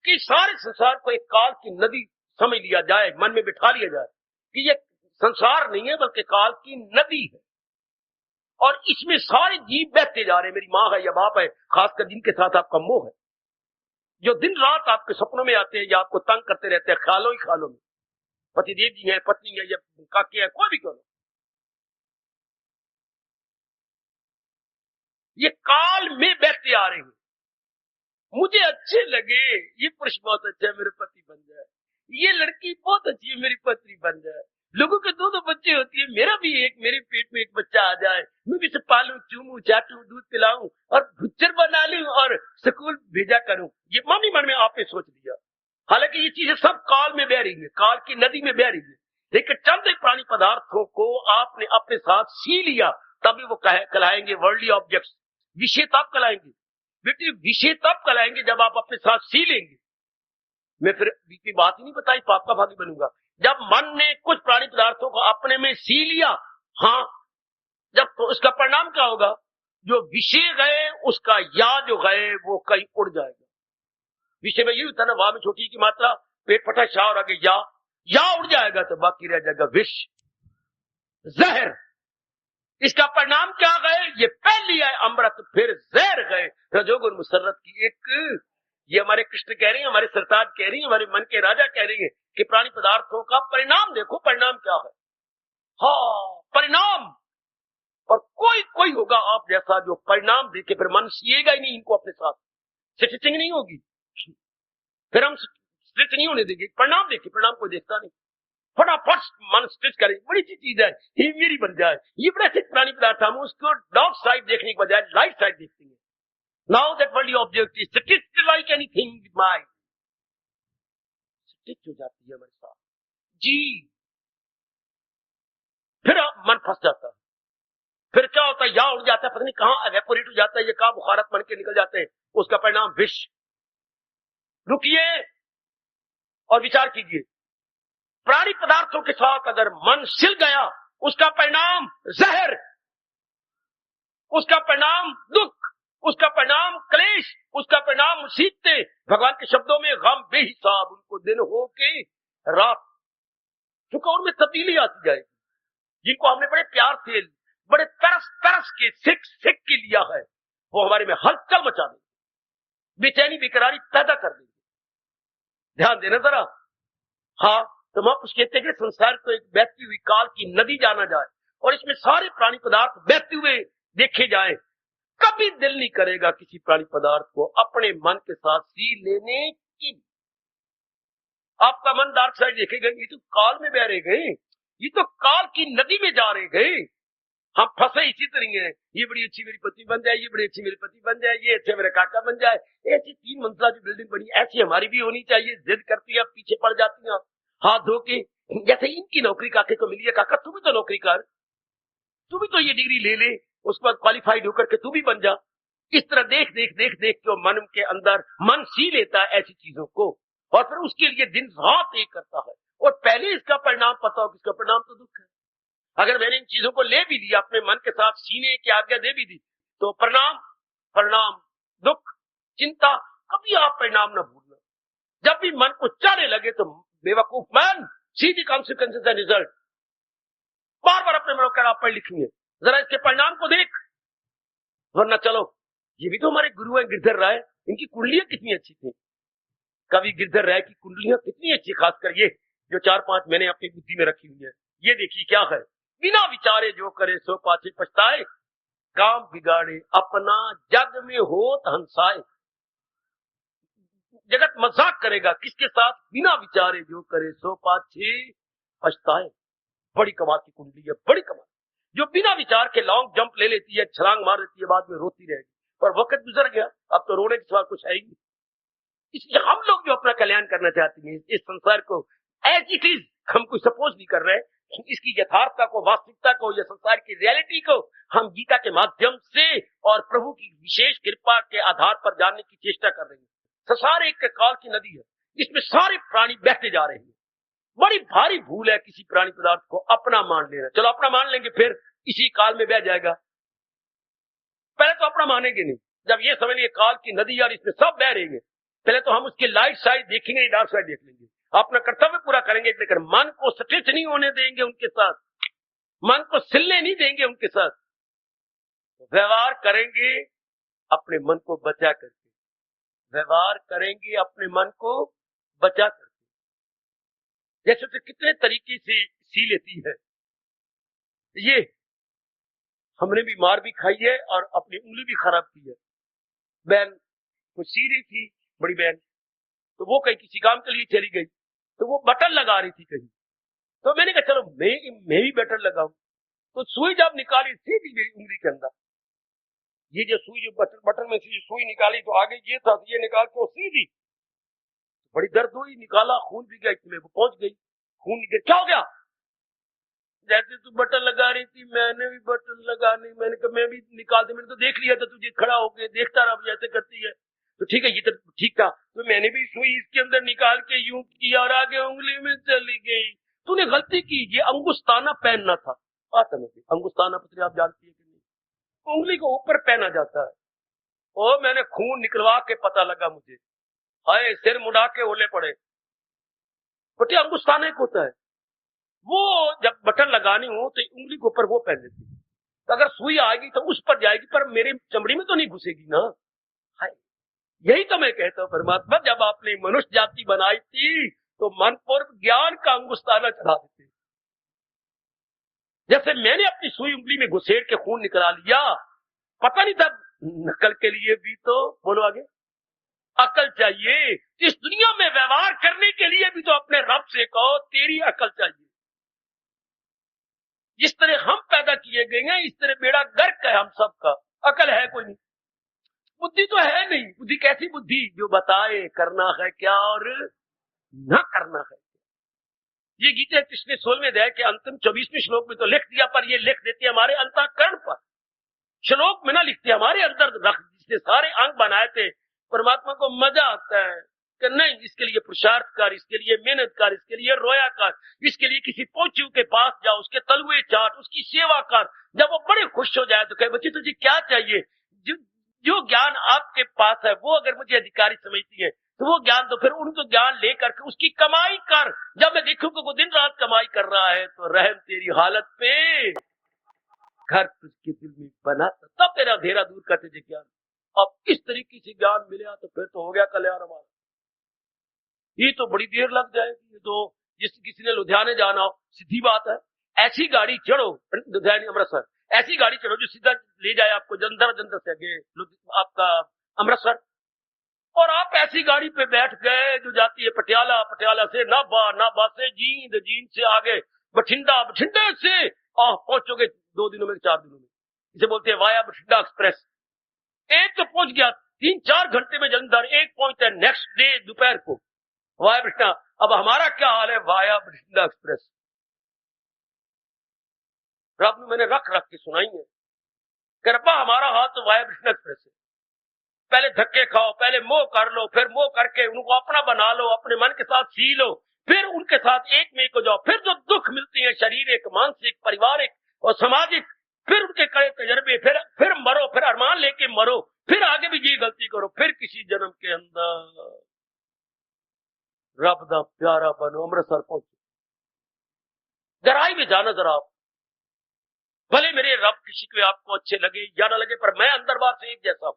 कि सारे संसार को एक काल की नदी समझ लिया जाए, मन में बिठा लिया जाए कि ये संसार नहीं है बल्कि काल की नदी है। और इसमें सारे जीव बहते जा रहे हैं। मेरी माँ है या बाप है, खासकर जिनके साथ आपका मोह है, जो दिन रात आपके सपनों में आते हैं या आपको तंग करते रहते हैं ख्यालों ही ख्यालों में, पतिदेव जी है, पत्नी है या काके है, कोई भी क्यों, ये काल में बहते आ रहे हैं। मुझे अच्छे लगे, ये पुरुष बहुत अच्छा है, मेरे पति बन जाए, ये लड़की बहुत अच्छी है, मेरी पत्नी बन जाए। लोगों के दो बच्चे होती है, मेरा भी एक, मेरे पेट में एक बच्चा आ जाए, मैं भी इसे पालू, चूमू, चाटू, दूध पिलाऊं और भुच्चर बना लूं और स्कूल भेजा करूं। ये मानी मन में आपने सोच लिया। हालांकि ये चीजें सब काल में बह रही है, काल की नदी में बह रही है। लेकिन चंद प्राणी पदार्थों को आपने अपने साथ सी लिया, तभी वो कहलाएंगे वर्ल्डली ऑब्जेक्ट्स, विषय तब कहलाएंगे। बेटे विषय तब कहलाएंगे जब आप अपने साथ सी लेंगे। मैं फिर की बात ही नहीं बताई, पाप का भागी बनूंगा। जब मन ने कुछ प्राणी पदार्थों को अपने में सी लिया, हाँ, जब तो उसका परिणाम क्या होगा, जो विषय गए उसका या जो गए वो कहीं उड़ जाएगा। विषय में ये होता है ना, वाह में छोटी की मात्रा, पेट फटा शाह और आगे या उड़ जाएगा तो बाकी रह जाएगा विष, जहर। इसका परिणाम क्या गए, ये पहली है अमृत, फिर जहर गए रजोगुण मुसर्रत की एक। ये हमारे कृष्ण कह रही है, हमारे सरताज कह रही है, हमारे मन के राजा कह रही है कि प्राणी पदार्थों का परिणाम देखो, परिणाम क्या है। हाँ, परिणाम। और कोई होगा आप जैसा जो परिणाम देखे फिर मन सिएगा ही नहीं इनको अपने साथ, स्टिचिंग नहीं होगी, फिर हम स्टिच नहीं होने देंगे। परिणाम देखे, परिणाम कोई देखता नहीं, फटाफट मन स्टिच करे, बड़ी सी चीज है, ये मेरी बन जाए। ये बड़ा से प्राणी पदार्थ, हम उसको डार्क साइड देखने के बजाय लाइट साइड देखते हैं। Now that worldly object is stitched like anything with mind, stitch हो जाती है हमारे साथ जी। फिर मन फंस जाता है, फिर क्या होता है, या उड़ जाता है, पता नहीं कहां एवेपोरेट हो जाता है, ये कहां बुखारत बन के निकल जाते हैं, उसका परिणाम विष। रुकिए और विचार कीजिए, प्राणी पदार्थों के साथ अगर मन सिल गया, उसका परिणाम जहर, उसका परिणाम दुख, उसका परिणाम क्लेश, उसका परिणाम मुसीबतें। भगवान के शब्दों में गम बेहिसाब, उनको दिन हो के रात, सुकून में तब्दीली आती जाएगी। जिनको हमने बड़े प्यार से, बड़े तरस के सिक के लिया है, वो हमारे में हलचल मचा देंगे, बेचैनी बेकरारी पैदा कर देंगे। ध्यान देना जरा। हाँ, तो महापुरुष कहते हैं कि संसार को एक बहती हुई काल की नदी जाना जाए और इसमें सारे प्राणी पदार्थ बहते हुए देखे जाए, कभी दिल नहीं करेगा किसी प्राणी पदार्थ को अपने मन के साथ सी लेने की। आपका मन डार्क साइड देखेगा, ये तो काल में बह रहे गए, ये तो काल की नदी में जा रहे गए, हम फंसे इसी तरह हैं। ये बड़ी अच्छी मेरी पत्नी बन जाए, ये बड़ी अच्छी मेरी पति बन जाए, ये अच्छे मेरा काका बन जाए, ऐसी 3 मंजिला जो बिल्डिंग बनी ऐसी हमारी भी होनी चाहिए। जिद करती है, पीछे पड़ जाती है, हाथ धो के, जैसे इनकी नौकरी काके को मिली है, काका तू भी तो नौकरी कर, तू भी तो ये डिग्री ले ले, उसके बाद क्वालिफाइड होकर के तू भी बन जा। इस तरह देख के मन के अंदर मन सी लेता है ऐसी चीजों को, और फिर उसके लिए दिन रात एक करता है, और पहले इसका परिणाम पता हो, इसका परिणाम तो दुख है। अगर मैंने इन चीजों को ले भी लिया, अपने मन के साथ सीने की आज्ञा दे भी दी, तो परिणाम दुख, चिंता, कभी आप परिणाम न भूलना। जब भी मन को चढ़ने लगे तो बेवकूफ मन, see the consequences and result, बार बार अपने मनों का आप पढ़ लिखेंगे, जरा इसके परिणाम को देख, वरना चलो। ये भी तो हमारे गुरु हैं गिरधर राय, इनकी कुंडलियां कितनी अच्छी थी। कवि गिरधर राय की कुंडलियां कितनी अच्छी, खासकर ये जो 4-5 मैंने अपनी बुद्धि में रखी हुई है। ये देखिए क्या है, बिना विचारे जो करे सो पाछे पछताए, काम बिगाड़े अपना जग में होत हंसाए। जगत मजाक करेगा किसके साथ, बिना विचारे जो करे सो पाछे पछताए। बड़ी कमाल की कुंडली है, बड़ी कमाल, जो बिना विचार के लॉन्ग जंप ले लेती है, छलांग मार देती है, बाद में रोती रहेगी, पर वक्त गुजर गया, अब तो रोने के सिवा कुछ है ही नहीं। इसलिए हम लोग जो अपना कल्याण करना चाहते हैं, इस संसार को एज इट इज हम कोई सपोज नहीं कर रहे, इसकी यथार्थता को, वास्तविकता को, या संसार की रियलिटी को हम गीता के माध्यम से और प्रभु की विशेष कृपा के आधार पर जानने की चेष्टा कर रहे हैं। संसार एक काल की नदी है, इसमें सारे प्राणी बहते जा रहे हैं। बड़ी भारी भूल है किसी प्राणी पदार्थ को अपना मान लेना। चलो अपना मान लेंगे, फिर इसी काल में बह जाएगा। पहले तो अपना मानेंगे नहीं, जब ये समझ लिए काल की नदी यार इसमें सब बह रहेंगे, पहले तो हम उसकी लाइट साइड देखेंगे, डार्क साइड देख लेंगे, अपना कर्तव्य पूरा करेंगे, लेकिन मन को स्टिच नहीं होने देंगे उनके साथ, मन को सिलने नहीं देंगे उनके साथ। व्यवहार करेंगे अपने मन को बचा करके, व्यवहार करेंगे अपने मन को बचा करके। जैसे तो कितने तरीके से सी लेती है ये, हमने भी मार भी खाई है और अपनी उंगली भी खराब की है। बहन कुछ सी रही थी, बड़ी बहन, तो वो कहीं किसी काम के लिए चली गई, तो वो बटन लगा रही थी कहीं, तो मैंने कहा चलो मैं भी बटन लगाऊं। तो सुई जब निकाली सीधी मेरी उंगली के अंदर, ये जो सुई जो बटन में से सुई निकाली तो आगे ये था, ये निकाल के वो सीधी, बड़ी दर्द हुई, निकाला, खून भी गया, इसमें वो पहुंच गई, खून निकल, क्या हो गया? जैसे तू बटन लगा रही थी मैंने भी बटन लगानी, मैंने कहा मैं भी निकाल दे, मैंने तो देख लिया था तुझे खड़ा होके देखता रहा जैसे करती है, तो ठीक है ये तो ठीक था, तो मैंने भी सुई इसके अंदर निकाल के यूं किया और आगे उंगली में चली गई। तूने गलती की, ये अंगुस्ताना पहनना था। आता नहीं, अंगुस्ताना पत्री आप जानती है कि नहीं, उंगली को ऊपर पहना जाता है। ओ मैंने खून निकलवा के पता लगा मुझे, हाय सिर मुड़ा के ओले पड़े, बटे अंगुस्ताना एक होता है, वो जब बटन लगानी हो तो उंगली के ऊपर वो पहन लेती, तो अगर सुई आएगी तो उस पर जाएगी, पर मेरे चमड़ी में तो नहीं घुसेगी ना। हाय, यही तो मैं कहता हूँ परमात्मा, जब आपने मनुष्य जाति बनाई थी तो मन पर ज्ञान का अंगुस्ताना चढ़ा देते। जैसे मैंने अपनी सुई उंगली में घुसेड़ के खून निकला लिया, पता नहीं था नकल के लिए भी तो, बोलो आगे, अकल चाहिए। इस दुनिया में व्यवहार करने के लिए भी तो अपने रब से कहो तेरी अकल चाहिए। जिस तरह हम पैदा किए गए हैं इस तरह बेड़ा गर्क है हम सबका, अकल है कोई नहीं, बुद्धि तो है नहीं। बुद्धि कैसी बुद्धि जो बताए करना है क्या और न करना है। ये गीता पिछले 16वें अध्याय के अंतिम 24वें श्लोक में तो लिख दिया, पर ये लिख देती है हमारे अंतःकरण पर, श्लोक में ना लिखते हमारे अंदर रख, जिसने सारे अंग बनाए थे। परमात्मा को मजा आता है कि नहीं इसके लिए पुरुषार्थ कर, इसके लिए मेहनत कर, इसके लिए रोया कर, इसके लिए किसी पोचू के पास जाओ, उसके तलुए चाट, उसकी सेवा कर। जब वो बड़े खुश हो जाए तो कहे बच्ची तुझे क्या चाहिए, जो ज्ञान आपके पास है वो अगर मुझे अधिकारी समझती है तो वो ज्ञान तो फिर उनको ज्ञान लेकर के उसकी कमाई कर। जब मैं देखूंगा वो दिन रात कमाई कर रहा है तो रहम तेरी हालत पे घर तुझके दिल में बना, तब तेरा अंधेरा दूर कर तुझे ज्ञान। अब इस तरीके से ज्ञान मिला तो फिर तो हो गया कल्याण हमारा। ये तो बड़ी देर लग जाएगी, तो जिस किसी ने लुधियाने जाना हो, सीधी बात है, ऐसी गाड़ी चढ़ो लुधियाने अमृतसर, ऐसी गाड़ी चढ़ो जो सीधा ले जाए आपको जंतर से आगे आपका अमृतसर, और आप ऐसी गाड़ी पे बैठ गए जो जाती है पटियाला, पटियाला से नाभा से जींद, जींद से आगे बठिंडा, बठिंडे से पहुंचोगे 2 दिनों में 4 दिनों में, इसे बोलते हैं वाया बठिंडा एक्सप्रेस। एक तो पहुंच गया 3-4 घंटे में जलंधर, एक पहुंचता है नेक्स्ट डे दोपहर को वाया बठिंडा। अब हमारा क्या हाल है वाया बठिंडा एक्सप्रेस, रब मैंने रख के सुनाई है, कृपा हमारा हाल तो वाया बठिंडा एक्सप्रेस है। पहले धक्के खाओ, पहले मोह कर लो, फिर मोह करके उनको अपना बना लो, अपने मन के साथ सी लो, फिर उनके साथ एक में को जाओ, फिर जो दुख मिलती है शारीरिक, मानसिक, पारिवारिक और सामाजिक, फिर उनके कड़े तजर्बे, फिर मरो, फिर अरमान लेके मरो, फिर आगे भी ये गलती करो, फिर किसी जन्म के अंदर रब दा प्यारा बनो, अमृतसर पहुंचो। गहराई में जाना जरा आप, भले मेरे रब किसी को आपको अच्छे लगे या ना लगे, पर मैं अंदर बाहर से एक जैसा हूं।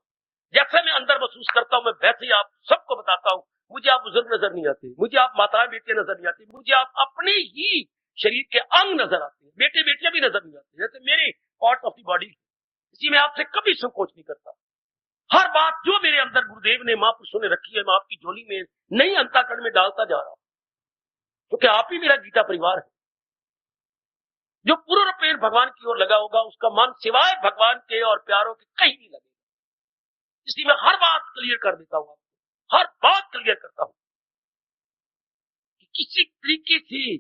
जैसे मैं अंदर महसूस करता हूं मैं वैसे ही आप सबको बताता हूं। मुझे आप बुजुर्ग नजर नहीं आते, मुझे आप माताएं बेटे नजर नहीं आती, मुझे आप अपने ही शरीर के अंग नजर आते हैं, बेटे बेटियां भी नजर नहीं आती, जैसे मेरे पार्ट ऑफ द बॉडी। इसी में आपसे कभी संकोच नहीं करता। हर बात जो मेरे अंदर गुरुदेव ने, महापुरुषों ने रखी है, मैं आपकी झोली में नई अंतःकरण में डालता जा रहा हूं, क्योंकि आप ही मेरा गीता परिवार है। जो पूर्ण पेड़ भगवान की ओर लगा होगा उसका मन सिवाय भगवान के और प्यारों के कहीं नहीं लगेगा। इसलिए मैं हर बात क्लियर कर देता हूं, हर बात क्लियर करता हूं कि किसी तरीके से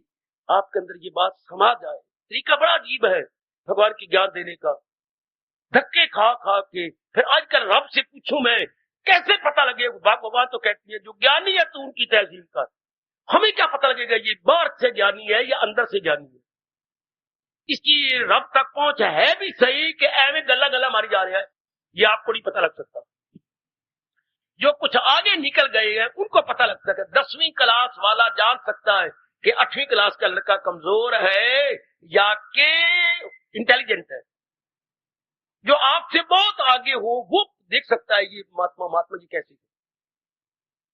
आपके अंदर ये बात समा जाए। तरीका बड़ा अजीब है भगवान की ज्ञान देने का, धक्के खा खा के। फिर आजकल रब से पूछूं मैं कैसे पता लगे, भगवान तो कहती है जो ज्ञानी है तू उनकी तहसील कर। हमें क्या पता लगेगा ये बाहर से ज्ञानी है या अंदर से ज्ञानी है? इसकी रब तक पहुंच है भी सही कि एवं गला गला मारी जा रहा है, ये आपको नहीं पता लग सकता। जो कुछ आगे निकल गए हैं उनको पता लग सकता है। 10वीं क्लास वाला जान सकता है कि 8वीं क्लास का लड़का कमजोर है या के इंटेलिजेंट है। जो आपसे बहुत आगे हो वो देख सकता है ये महात्मा जी कैसे,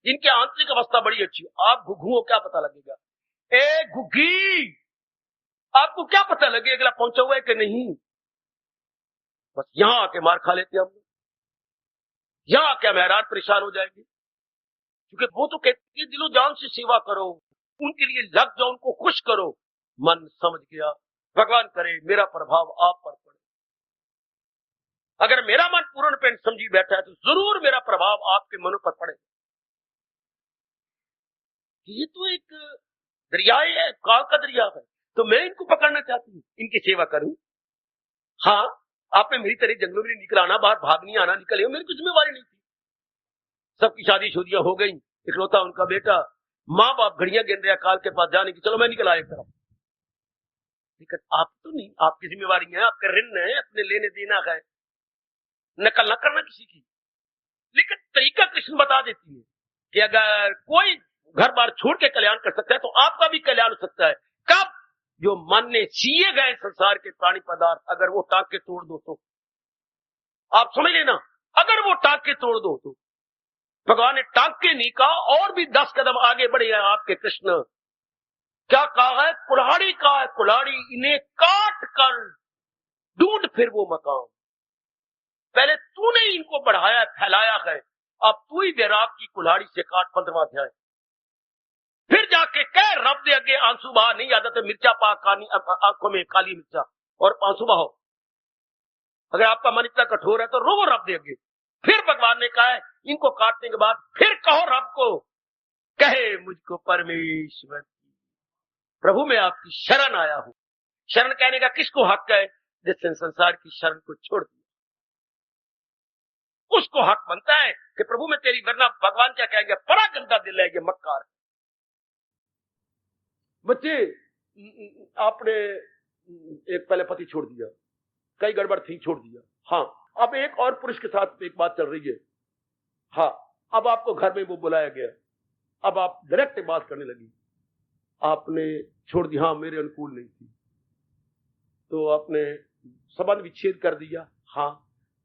इनकी आंतरिक अवस्था बड़ी अच्छी। आप घुघू हो, क्या पता लगेगा? ए घुघी, आपको क्या पता लगे अगला पहुंचा हुआ है कि नहीं? बस यहां आके मार खा लेते हम, यहां आके हम हैरान परेशान हो जाएंगे, क्योंकि वो तो कहते हैं दिलो जान से सेवा करो, उनके लिए लग जाओ, उनको खुश करो। मन समझ गया, भगवान करे मेरा प्रभाव आप पर पड़े। अगर मेरा मन पूर्ण पेंट समझी बैठा है तो जरूर मेरा प्रभाव आपके मनों पर पड़े। ये तो एक दरिया है, काल का दरिया है, तो मैं इनको पकड़ना चाहती हूँ, इनकी सेवा करूं। हाँ, आपने मेरी तरह जंगलों में निकल आना, बाहर भाग नहीं आना, निकले हो, मेरी कुछ जिम्मेवारी नहीं थी। सबकी शादी शुदियां हो गई, इकलौता उनका बेटा, माँ बाप घड़ियां गिन रहे काल के पास जाने की, चलो मैं निकल आया एक तरफ। लेकिन आप तो नहीं, आपकी जिम्मेवारी है, आपका ऋण है, अपने लेने देना है, नकल न करना किसी की। लेकिन तरीका कृष्ण बता देती है कि अगर कोई घर बार छोड़ के कल्याण कर सकता है तो आपका भी कल्याण हो सकता है। कब? जो मन ने सीए गए संसार के प्राणी पदार्थ अगर वो टांके तोड़ दो तो, आप समझ लेना, अगर वो टांके तोड़ दो तो भगवान ने टांके नहीं कहा, और भी 10 कदम आगे बढ़े हैं आपके कृष्ण। क्या कहा है? कुल्हाड़ी कहा है, कुल्हाड़ी इन्हें काट कर ढूंढ फिर वो मकाम। पहले तूने इनको बढ़ाया फैलाया है, अब तू ही वैराग की कुल्हाड़ी से काट। 15वां अध्याय। फिर जाके कह रब दे अगे आंसू बहा, नहीं आदत मिर्चा पा आंखों में काली मिर्चा और आंसू बहाओ। अगर आपका मन इतना कठोर है तो रो रब दे अगे। फिर भगवान ने कहा है इनको काटने के बाद फिर कहो रब को, कहे मुझको परमेश्वर प्रभु मैं आपकी शरण आया हूं। शरण कहने का किसको हक है? जिसने संसार की शरण को छोड़ दिया, उसको हक बनता है कि प्रभु मैं तेरी, वरना भगवान क्या कहेंगे? बड़ा गंदा दिल है ये, मक्कार। बच्चे, आपने एक पहले पति छोड़ दिया, कई गड़बड़ थी, छोड़ दिया। हाँ, अब एक और पुरुष के साथ एक बात चल रही है। हाँ, अब आपको घर में वो बुलाया गया, अब आप डायरेक्ट बात करने लगी, आपने छोड़ दी। हाँ, मेरे अनुकूल नहीं थी, तो आपने संबंध विच्छेद कर दिया। हाँ,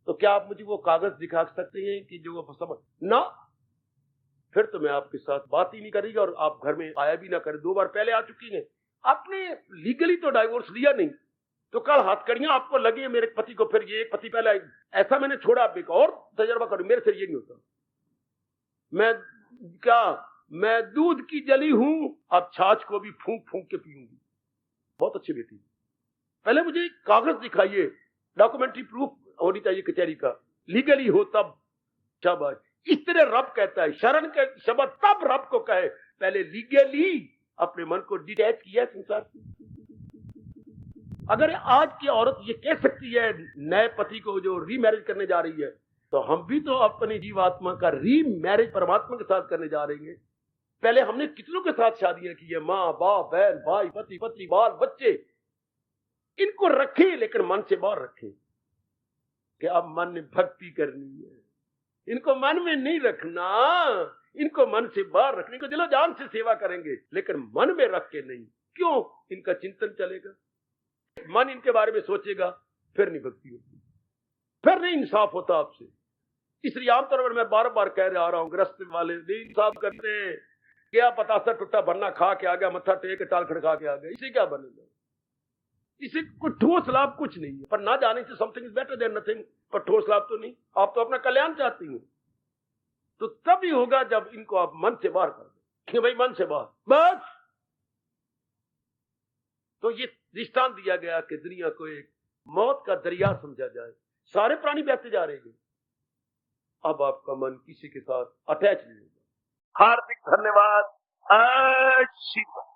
तो क्या आप मुझे वो कागज दिखा सकते हैं कि जो वो संबंध ना, फिर तो मैं आपके साथ बात ही नहीं करेगी और आप घर में आया भी ना करें। 2 बार पहले आ चुकी हैं, आपने लीगली तो डाइवोर्स लिया नहीं, तो कल हथकड़ियां आपको लगी मेरे पति को, फिर ये पति पहले ऐसा मैंने छोड़ा, आप एक और तजर्बा करूं, मेरे से ये नहीं होता। मैं दूध की जली हूं, अब छाछ को भी फूंक फूंक के पीऊंगी। बहुत अच्छी बेटी, पहले मुझे कागज दिखाइए, डॉक्यूमेंट्री प्रूफ होनी चाहिए कचहरी का, लीगली हो तब। शाबाश, इस तरह रब कहता है, शरण के शब्द तब रब को कहे, पहले लीगली अपने मन को डिटैच किया संसार से। अगर आज की औरत ये कह सकती है नए पति को जो रीमैरिज करने जा रही है, तो हम भी तो अपनी जीवात्मा का रीमैरिज परमात्मा के साथ करने जा रहे हैं। पहले हमने कितनों के साथ शादियां की है, माँ बाप बहन भाई पति पत्नी बाल बच्चे, इनको रखे लेकिन मन से बाहर रखे कि अब मन में भक्ति करनी है। इनको मन में नहीं रखना, इनको मन से बाहर रखने को, दिलो जान से सेवा करेंगे लेकिन मन में रख के नहीं। क्यों? इनका चिंतन चलेगा, मन इनके बारे में सोचेगा, फिर नहीं भक्ति होती, फिर नहीं इंसाफ होता आपसे। इसलिए आमतौर पर मैं बार बार कह रहा हूं, ग्रस्त वाले नहीं इंसाफ करते हैं। क्या पतासा टुट्टा भरना खा के आ गया, मत्था टेक टाल खड़का के आ गया, इसे क्या बनेगा? इसे कुछ ठोस लाभ कुछ नहीं है, पर ना जाने से something is better than nothing, पर ठोस लाभ तो नहीं। आप तो अपना कल्याण चाहती हो, तो तभी होगा जब इनको आप मन से बाहर कर दो कि भाई मन से बाहर, बस। तो ये दृष्टांत दिया गया कि दुनिया को एक मौत का दरिया समझा जाए, सारे प्राणी बहते जा रहे हैं, अब आपका मन किसी के साथ अटैच नहीं होगा। हार्दिक धन्यवाद। आशीर्वाद।